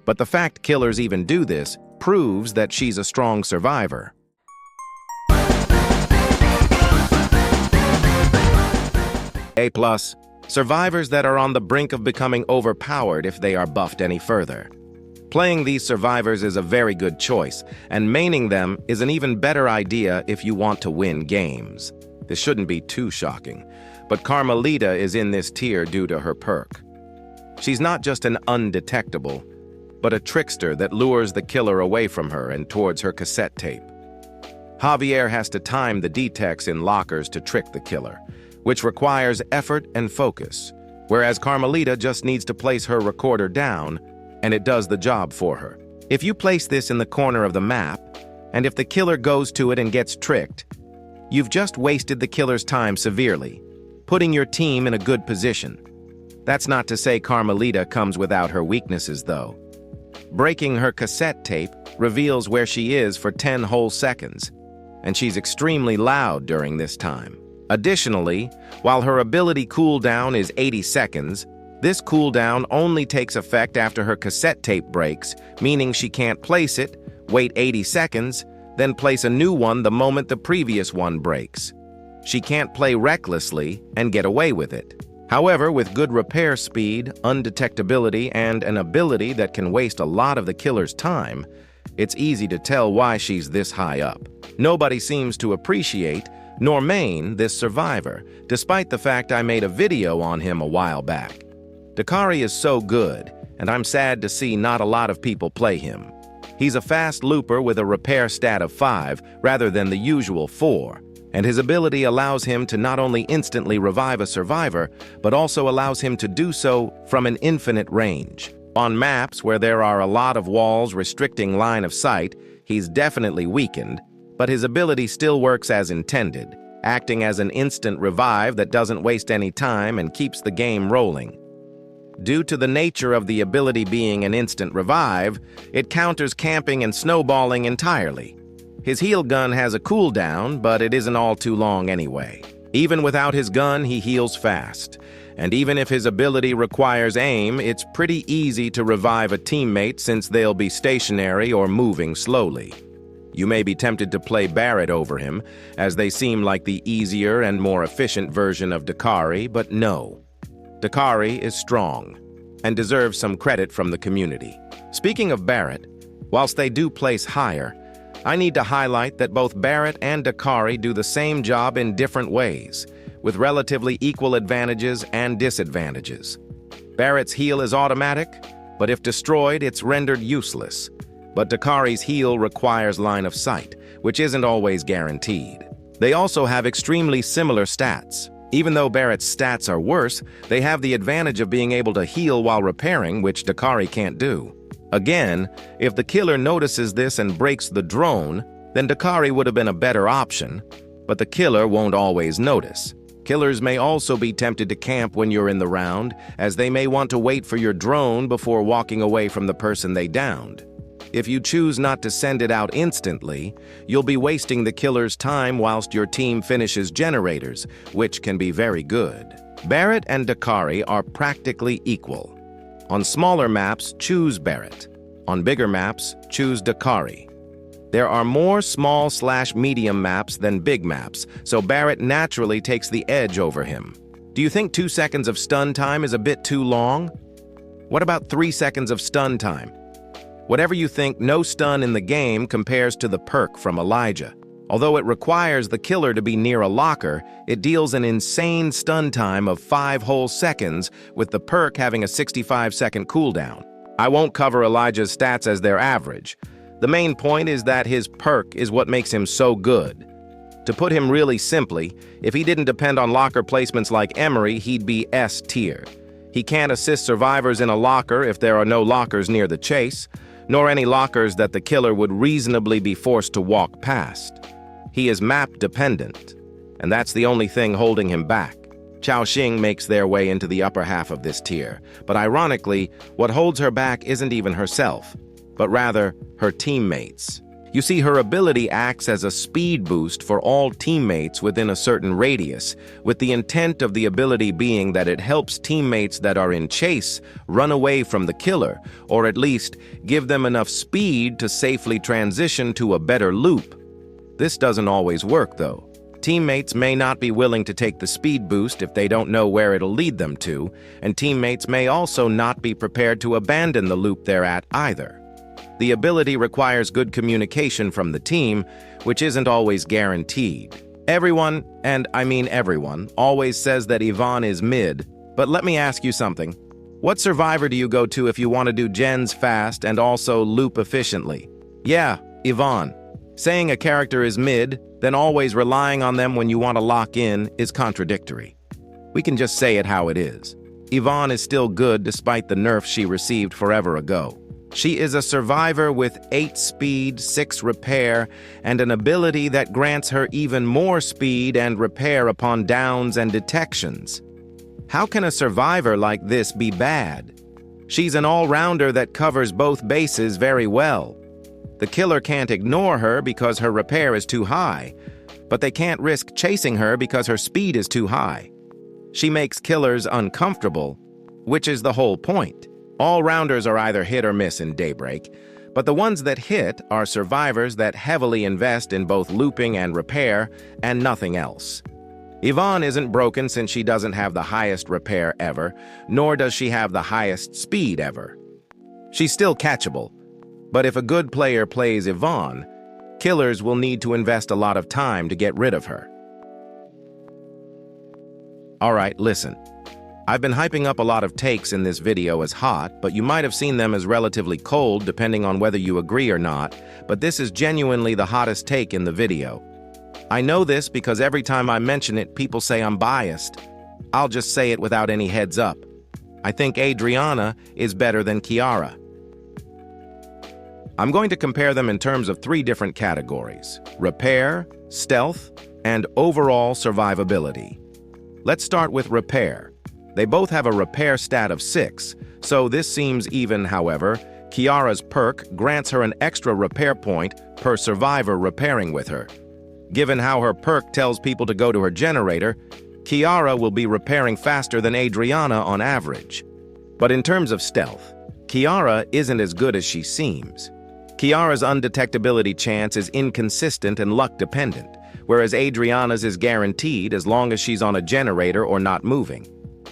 Speaker 1: But the fact killers even do this proves that she's a strong survivor. A+, survivors that are on the brink of becoming overpowered if they are buffed any further. Playing these survivors is a very good choice, and maining them is an even better idea if you want to win games. This shouldn't be too shocking, but Carmelita is in this tier due to her perk. She's not just an undetectable, but a trickster that lures the killer away from her and towards her cassette tape. Javier has to time the detects in lockers to trick the killer, which requires effort and focus, whereas Carmelita just needs to place her recorder down, and it does the job for her. If you place this in the corner of the map, and if the killer goes to it and gets tricked, you've just wasted the killer's time severely, putting your team in a good position. That's not to say Carmelita comes without her weaknesses, though. Breaking her cassette tape reveals where she is for 10 whole seconds, and she's extremely loud during this time. Additionally, while her ability cooldown is 80 seconds, this cooldown only takes effect after her cassette tape breaks, meaning she can't place it, wait 80 seconds, then place a new one the moment the previous one breaks. She can't play recklessly and get away with it. However, with good repair speed, undetectability, and an ability that can waste a lot of the killer's time, it's easy to tell why she's this high up. Nobody seems to appreciate nor main this survivor, despite the fact I made a video on him a while back. Dakari is so good, and I'm sad to see not a lot of people play him. He's a fast looper with a repair stat of 5 rather than the usual 4, and his ability allows him to not only instantly revive a survivor, but also allows him to do so from an infinite range. On maps where there are a lot of walls restricting line of sight, he's definitely weakened, but his ability still works as intended, acting as an instant revive that doesn't waste any time and keeps the game rolling. Due to the nature of the ability being an instant revive, it counters camping and snowballing entirely. His heal gun has a cooldown, but it isn't all too long anyway. Even without his gun, he heals fast. And even if his ability requires aim, it's pretty easy to revive a teammate since they'll be stationary or moving slowly. You may be tempted to play Barret over him, as they seem like the easier and more efficient version of Dakari, but no. Dakari is strong and deserves some credit from the community. Speaking of Barret, whilst they do place higher, I need to highlight that both Barret and Dakari do the same job in different ways, with relatively equal advantages and disadvantages. Barret's heal is automatic, but if destroyed, it's rendered useless. But Dakari's heal requires line of sight, which isn't always guaranteed. They also have extremely similar stats. Even though Barret's stats are worse, they have the advantage of being able to heal while repairing, which Dakari can't do. Again, if the killer notices this and breaks the drone, then Dakari would have been a better option, but the killer won't always notice. Killers may also be tempted to camp when you're in the round, as they may want to wait for your drone before walking away from the person they downed. If you choose not to send it out instantly, you'll be wasting the killer's time whilst your team finishes generators, which can be very good. Barret and Dakari are practically equal. On smaller maps, choose Barret. On bigger maps, choose Dakari. There are more small/medium maps than big maps, so Barret naturally takes the edge over him. Do you think 2 seconds of stun time is a bit too long? What about 3 seconds of stun time? Whatever you think, no stun in the game compares to the perk from Elijah. Although it requires the killer to be near a locker, it deals an insane stun time of 5 whole seconds, with the perk having a 65-second cooldown. I won't cover Elijah's stats as their average. The main point is that his perk is what makes him so good. To put him really simply, if he didn't depend on locker placements like Emery, he'd be S tier. He can't assist survivors in a locker if there are no lockers near the chase, nor any lockers that the killer would reasonably be forced to walk past. He is map-dependent, and that's the only thing holding him back. Xiaoxing makes their way into the upper half of this tier, but ironically, what holds her back isn't even herself, but rather her teammates. You see, her ability acts as a speed boost for all teammates within a certain radius, with the intent of the ability being that it helps teammates that are in chase run away from the killer, or at least give them enough speed to safely transition to a better loop. This doesn't always work, though. Teammates may not be willing to take the speed boost if they don't know where it'll lead them to, and teammates may also not be prepared to abandon the loop they're at either. The ability requires good communication from the team, which isn't always guaranteed. Everyone, and I mean everyone, always says that Yvonne is mid, but let me ask you something. What survivor do you go to if you want to do gens fast and also loop efficiently? Yeah, Yvonne. Saying a character is mid, then always relying on them when you want to lock in is contradictory. We can just say it how it is. Yvonne is still good despite the nerf she received forever ago. She is a survivor with 8 speed, 6 repair, and an ability that grants her even more speed and repair upon downs and detections. How can a survivor like this be bad? She's an all-rounder that covers both bases very well. The killer can't ignore her because her repair is too high, but they can't risk chasing her because her speed is too high. She makes killers uncomfortable, which is the whole point. All-rounders are either hit or miss in Daybreak, but the ones that hit are survivors that heavily invest in both looping and repair, and nothing else. Yvonne isn't broken since she doesn't have the highest repair ever, nor does she have the highest speed ever. She's still catchable, but if a good player plays Yvonne, killers will need to invest a lot of time to get rid of her. Alright, listen. I've been hyping up a lot of takes in this video as hot, but you might have seen them as relatively cold depending on whether you agree or not, but this is genuinely the hottest take in the video. I know this because every time I mention it, people say I'm biased. I'll just say it without any heads up. I think Adriana is better than Kiara. I'm going to compare them in terms of 3 different categories: repair, stealth, and overall survivability. Let's start with repair. They both have a repair stat of 6, so this seems even. However, Kiara's perk grants her an extra repair point per survivor repairing with her. Given how her perk tells people to go to her generator, Kiara will be repairing faster than Adriana on average. But in terms of stealth, Kiara isn't as good as she seems. Kiara's undetectability chance is inconsistent and luck-dependent, whereas Adriana's is guaranteed as long as she's on a generator or not moving.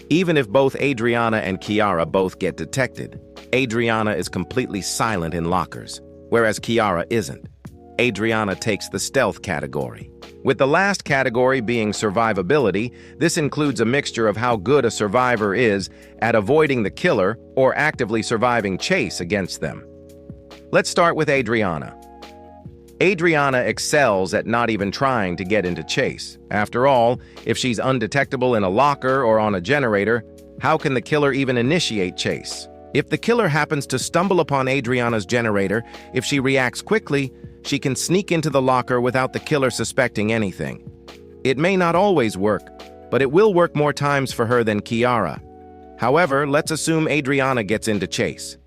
Speaker 1: Even if both Adriana and Kiara both get detected, Adriana is completely silent in lockers, whereas Kiara isn't. Adriana takes the stealth category. With the last category being survivability, this includes a mixture of how good a survivor is at avoiding the killer or actively surviving chase against them. Let's start with Adriana. Adriana excels at not even trying to get into chase. After all, if she's undetectable in a locker or on a generator, how can the killer even initiate chase? If the killer happens to stumble upon Adriana's generator, if she reacts quickly, she can sneak into the locker without the killer suspecting anything. It may not always work, but it will work more times for her than Kiara. However, let's assume Adriana gets into chase.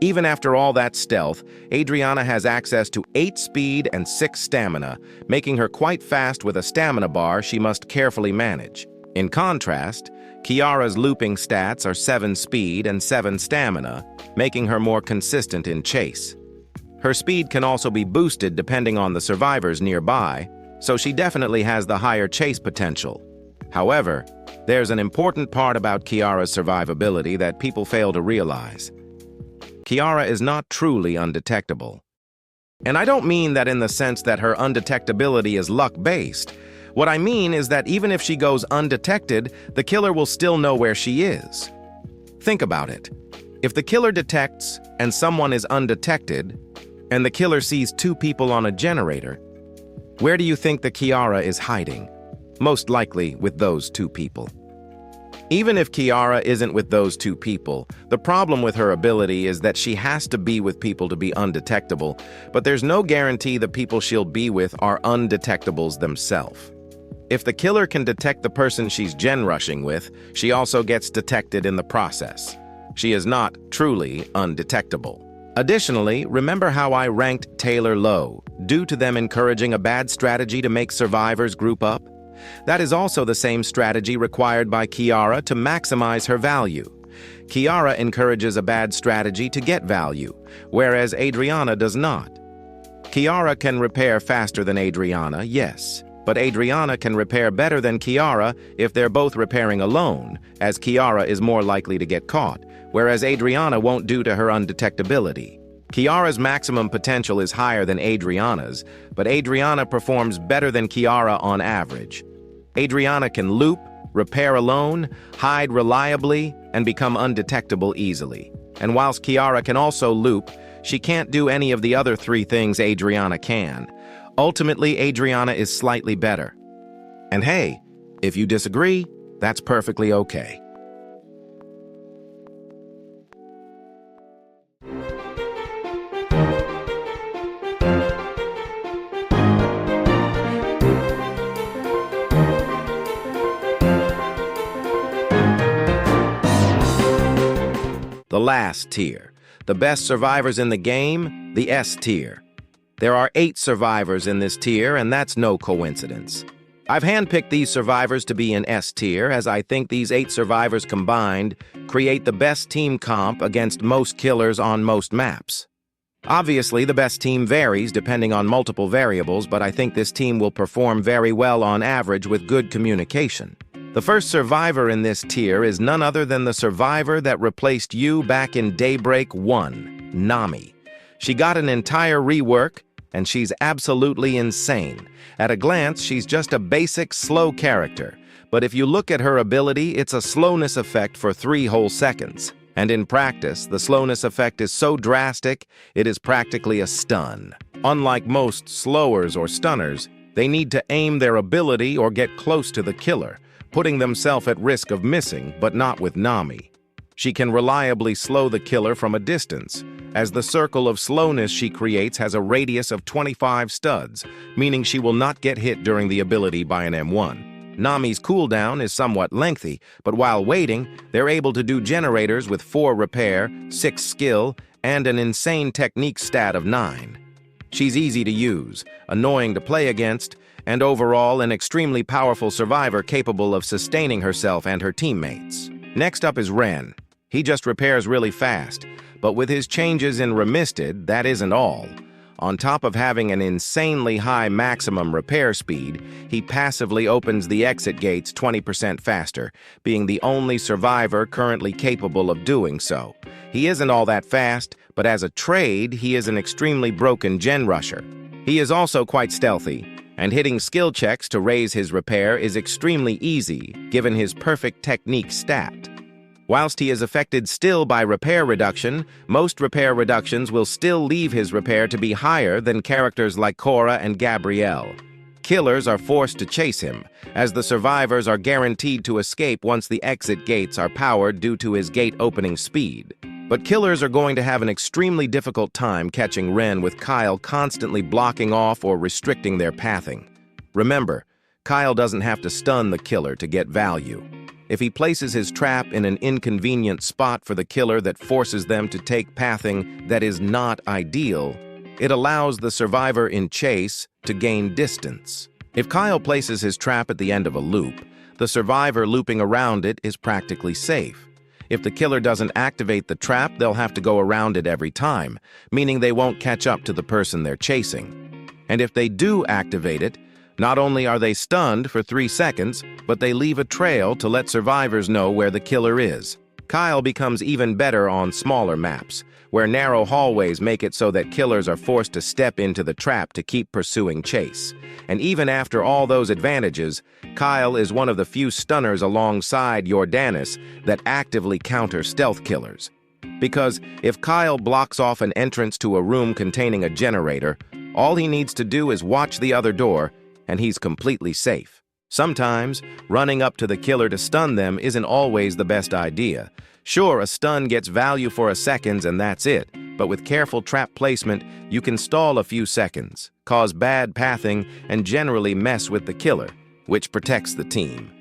Speaker 1: Even after all that stealth, Adriana has access to 8 speed and 6 stamina, making her quite fast with a stamina bar she must carefully manage. In contrast, Kiara's looping stats are 7 speed and 7 stamina, making her more consistent in chase. Her speed can also be boosted depending on the survivors nearby, so she definitely has the higher chase potential. However, there's an important part about Kiara's survivability that people fail to realize. Kiara is not truly undetectable. And I don't mean that in the sense that her undetectability is luck-based. What I mean is that even if she goes undetected, the killer will still know where she is. Think about it. If the killer detects and someone is undetected, and the killer sees 2 people on a generator, where do you think the Kiara is hiding? Most likely with those 2 people. Even if Kiara isn't with those 2 people, the problem with her ability is that she has to be with people to be undetectable, but there's no guarantee the people she'll be with are undetectables themselves. If the killer can detect the person she's gen rushing with, she also gets detected in the process. She is not truly undetectable. Additionally, remember how I ranked Taylor low, due to them encouraging a bad strategy to make survivors group up? That is also the same strategy required by Kiara to maximize her value. Kiara encourages a bad strategy to get value, whereas Adriana does not. Kiara can repair faster than Adriana, yes, but Adriana can repair better than Kiara if they're both repairing alone, as Kiara is more likely to get caught, whereas Adriana won't due to her undetectability. Kiara's maximum potential is higher than Adriana's, but Adriana performs better than Kiara on average. Adriana can loop, repair alone, hide reliably, and become undetectable easily. And whilst Kiara can also loop, she can't do any of the other 3 things Adriana can. Ultimately, Adriana is slightly better. And hey, if you disagree, that's perfectly okay. The last tier, the best survivors in the game, the S tier. There are 8 survivors in this tier, and that's no coincidence. I've handpicked these survivors to be in S tier, as I think these 8 survivors combined create the best team comp against most killers on most maps. Obviously, the best team varies depending on multiple variables, but I think this team will perform very well on average with good communication. The first survivor in this tier is none other than the survivor that replaced you back in Daybreak 1, Nami. She got an entire rework, and she's absolutely insane. At a glance, she's just a basic, slow character. But if you look at her ability, it's a slowness effect for 3 whole seconds. And in practice, the slowness effect is so drastic, it is practically a stun. Unlike most slowers or stunners, they need to aim their ability or get close to the killer, putting themselves at risk of missing, but not with Nami. She can reliably slow the killer from a distance, as the circle of slowness she creates has a radius of 25 studs, meaning she will not get hit during the ability by an M1. Nami's cooldown is somewhat lengthy, but while waiting, they're able to do generators with 4 repair, 6 skill, and an insane technique stat of 9. She's easy to use, annoying to play against, and overall an extremely powerful survivor capable of sustaining herself and her teammates. Next up is Ren. He just repairs really fast, but with his changes in Remisted, that isn't all. On top of having an insanely high maximum repair speed, he passively opens the exit gates 20% faster, being the only survivor currently capable of doing so. He isn't all that fast, but as a trade, he is an extremely broken gen rusher. He is also quite stealthy, and hitting skill checks to raise his repair is extremely easy, given his perfect technique stat. Whilst he is affected still by repair reduction, most repair reductions will still leave his repair to be higher than characters like Cora and Gabrielle. Killers are forced to chase him, as the survivors are guaranteed to escape once the exit gates are powered due to his gate opening speed. But killers are going to have an extremely difficult time catching Ren with Kyle constantly blocking off or restricting their pathing. Remember, Kyle doesn't have to stun the killer to get value. If he places his trap in an inconvenient spot for the killer that forces them to take pathing that is not ideal, it allows the survivor in chase to gain distance. If Kyle places his trap at the end of a loop, the survivor looping around it is practically safe. If the killer doesn't activate the trap, they'll have to go around it every time, meaning they won't catch up to the person they're chasing. And if they do activate it, not only are they stunned for 3 seconds, but they leave a trail to let survivors know where the killer is. Kyle becomes even better on smaller maps, where narrow hallways make it so that killers are forced to step into the trap to keep pursuing chase. And even after all those advantages, Kyle is one of the few stunners alongside Jordanis that actively counter stealth killers. Because if Kyle blocks off an entrance to a room containing a generator, all he needs to do is watch the other door, and he's completely safe. Sometimes, running up to the killer to stun them isn't always the best idea. Sure, a stun gets value for a second and that's it, but with careful trap placement, you can stall a few seconds, cause bad pathing, and generally mess with the killer, which protects the team.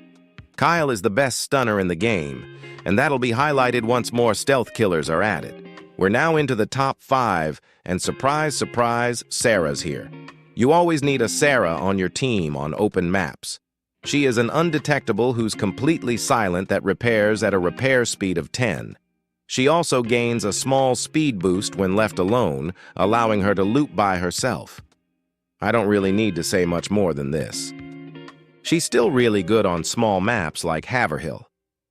Speaker 1: Kyle is the best stunner in the game, and that'll be highlighted once more stealth killers are added. We're now into the top 5, and surprise, surprise, Sarah's here. You always need a Sarah on your team on open maps. She is an undetectable who's completely silent that repairs at a repair speed of 10. She also gains a small speed boost when left alone, allowing her to loop by herself. I don't really need to say much more than this. She's still really good on small maps like Haverhill.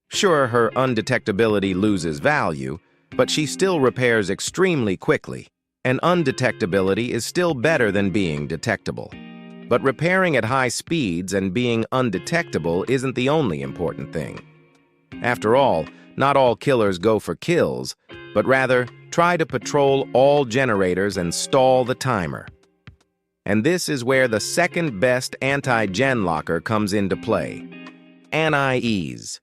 Speaker 1: Sure, her undetectability loses value, but she still repairs extremely quickly. And undetectability is still better than being detectable. But repairing at high speeds and being undetectable isn't the only important thing. After all, not all killers go for kills, but rather try to patrol all generators and stall the timer. And this is where the second best anti-gen locker comes into play, Anais.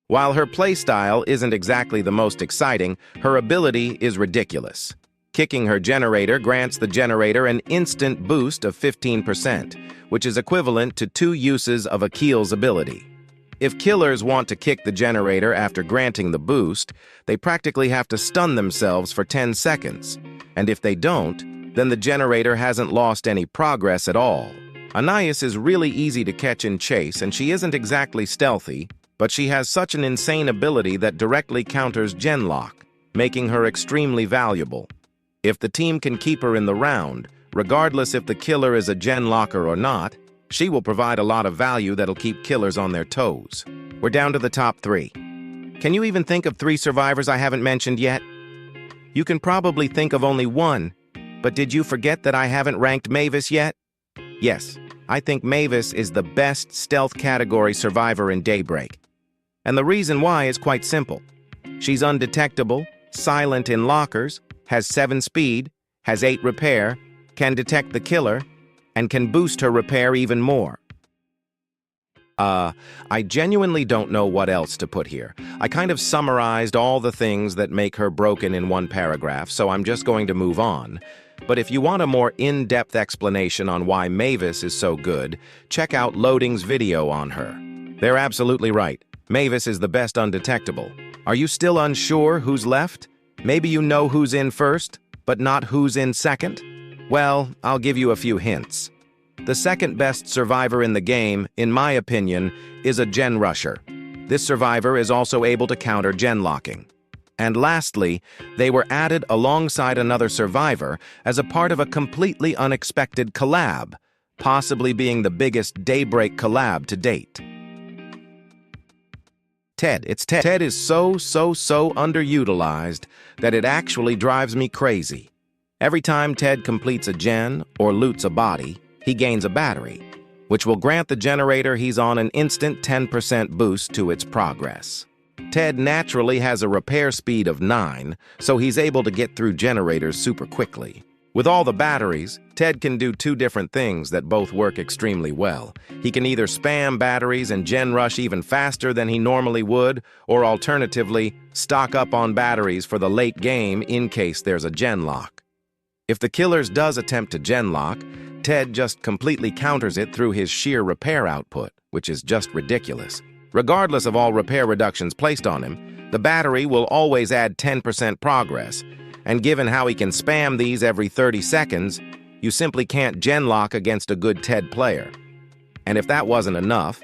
Speaker 1: While her playstyle isn't exactly the most exciting, her ability is ridiculous. Kicking her generator grants the generator an instant boost of 15%, which is equivalent to 2 uses of Akil's ability. If killers want to kick the generator after granting the boost, they practically have to stun themselves for 10 seconds. And if they don't, then the generator hasn't lost any progress at all. Anais is really easy to catch and chase, and she isn't exactly stealthy, but she has such an insane ability that directly counters Genlock, making her extremely valuable. If the team can keep her in the round, regardless if the killer is a Genlocker or not, she will provide a lot of value that'll keep killers on their toes. We're down to the top 3. Can you even think of 3 survivors I haven't mentioned yet? You can probably think of only one, but did you forget that I haven't ranked Mavis yet? Yes, I think Mavis is the best stealth category survivor in Daybreak. And the reason why is quite simple. She's undetectable, silent in lockers, has 7 speed, has 8 repair, can detect the killer, and can boost her repair even more. I genuinely don't know what else to put here. I kind of summarized all the things that make her broken in one paragraph, so I'm just going to move on. But if you want a more in-depth explanation on why Mavis is so good, check out Loading's video on her. They're absolutely right. Mavis is the best undetectable. Are you still unsure who's left? Maybe you know who's in first, but not who's in second? Well, I'll give you a few hints. The second best survivor in the game, in my opinion, is a gen rusher. This survivor is also able to counter gen locking. And lastly, they were added alongside another survivor as a part of a completely unexpected collab, possibly being the biggest Daybreak collab to date. Ted. Ted is so underutilized that it actually drives me crazy. Every time Ted completes a gen or loots a body, he gains a battery, which will grant the generator he's on an instant 10% boost to its progress. Ted naturally has a repair speed of 9, so he's able to get through generators super quickly. With all the batteries, Ted can do 2 different things that both work extremely well. He can either spam batteries and gen rush even faster than he normally would, or alternatively, stock up on batteries for the late game in case there's a gen lock. If the killers does attempt to gen lock, Ted just completely counters it through his sheer repair output, which is just ridiculous. Regardless of all repair reductions placed on him, the battery will always add 10% progress, and given how he can spam these every 30 seconds, you simply can't gen lock against a good Ted player. And if that wasn't enough,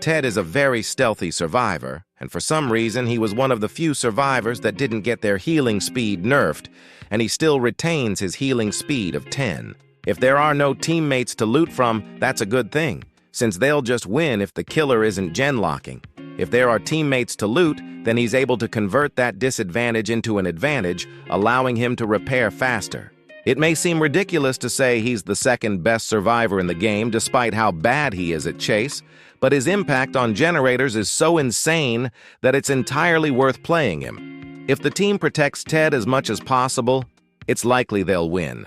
Speaker 1: Ted is a very stealthy survivor, and for some reason he was one of the few survivors that didn't get their healing speed nerfed, and he still retains his healing speed of 10. If there are no teammates to loot from, that's a good thing, since they'll just win if the killer isn't gen locking. If there are teammates to loot, then he's able to convert that disadvantage into an advantage, allowing him to repair faster. It may seem ridiculous to say he's the second best survivor in the game despite how bad he is at chase, but his impact on generators is so insane that it's entirely worth playing him. If the team protects Ted as much as possible, it's likely they'll win.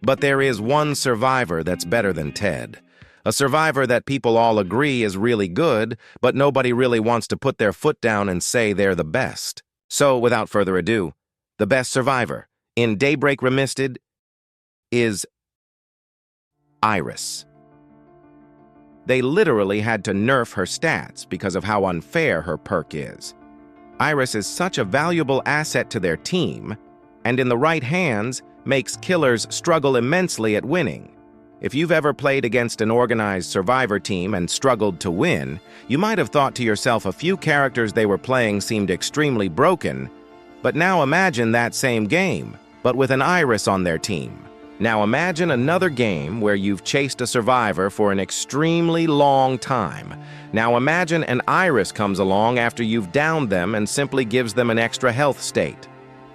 Speaker 1: But there is one survivor that's better than Ted. A survivor that people all agree is really good, but nobody really wants to put their foot down and say they're the best. So, without further ado, the best survivor in Daybreak Remisted is Iris. They literally had to nerf her stats because of how unfair her perk is. Iris is such a valuable asset to their team, and in the right hands, makes killers struggle immensely at winning. If you've ever played against an organized survivor team and struggled to win, you might have thought to yourself a few characters they were playing seemed extremely broken, but now imagine that same game, but with an Iris on their team. Now imagine another game where you've chased a survivor for an extremely long time. Now imagine an Iris comes along after you've downed them and simply gives them an extra health state.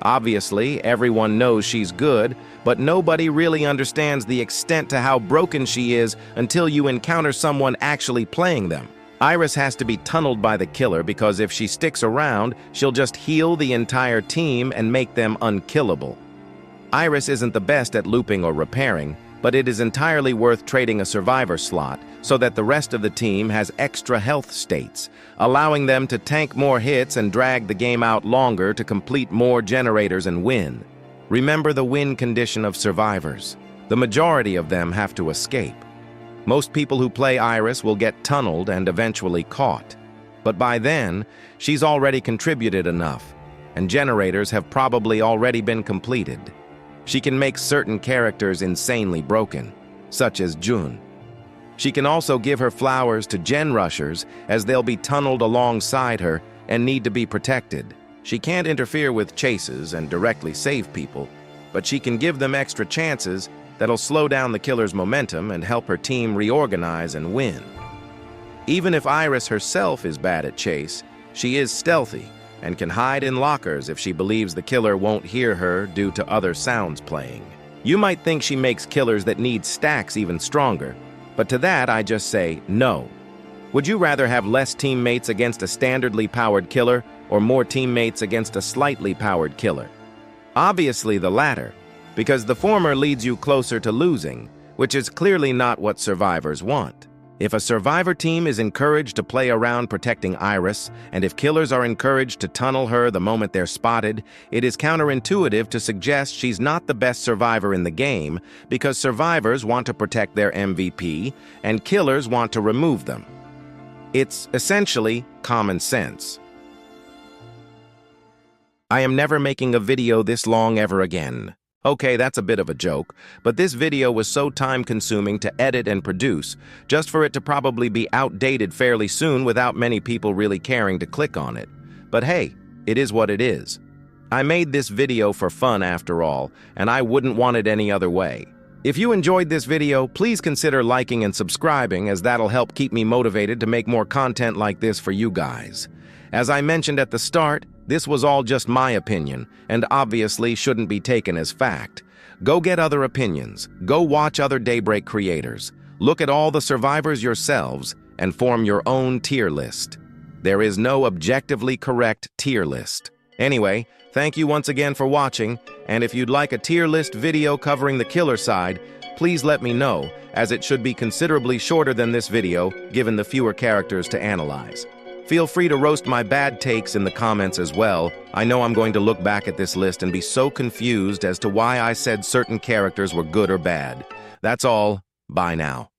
Speaker 1: Obviously, everyone knows she's good, but nobody really understands the extent to how broken she is until you encounter someone actually playing them. Iris has to be tunneled by the killer because if she sticks around, she'll just heal the entire team and make them unkillable. Iris isn't the best at looping or repairing, but it is entirely worth trading a survivor slot so that the rest of the team has extra health states, allowing them to tank more hits and drag the game out longer to complete more generators and win. Remember the win condition of survivors. The majority of them have to escape. Most people who play Iris will get tunneled and eventually caught. But by then, she's already contributed enough, and generators have probably already been completed. She can make certain characters insanely broken, such as Jun. She can also give her flowers to gen rushers as they'll be tunneled alongside her and need to be protected. She can't interfere with chases and directly save people, but she can give them extra chances that'll slow down the killer's momentum and help her team reorganize and win. Even if Iris herself is bad at chase, she is stealthy and can hide in lockers if she believes the killer won't hear her due to other sounds playing. You might think she makes killers that need stacks even stronger, but to that I just say no. Would you rather have less teammates against a standardly powered killer or more teammates against a slightly powered killer? Obviously the latter, because the former leads you closer to losing, which is clearly not what survivors want. If a survivor team is encouraged to play around protecting Iris, and if killers are encouraged to tunnel her the moment they're spotted, it is counterintuitive to suggest she's not the best survivor in the game because survivors want to protect their MVP and killers want to remove them. It's essentially common sense. I am never making a video this long ever again. Okay, that's a bit of a joke, but this video was so time-consuming to edit and produce, just for it to probably be outdated fairly soon without many people really caring to click on it. But hey, it is what it is. I made this video for fun after all, and I wouldn't want it any other way. If you enjoyed this video, please consider liking and subscribing, as that'll help keep me motivated to make more content like this for you guys. As I mentioned at the start, this was all just my opinion, and obviously shouldn't be taken as fact. Go get other opinions, go watch other Daybreak creators, look at all the survivors yourselves, and form your own tier list. There is no objectively correct tier list. Anyway, thank you once again for watching, and if you'd like a tier list video covering the killer side, please let me know, as it should be considerably shorter than this video, given the fewer characters to analyze. Feel free to roast my bad takes in the comments as well. I know I'm going to look back at this list and be so confused as to why I said certain characters were good or bad. That's all. Bye now.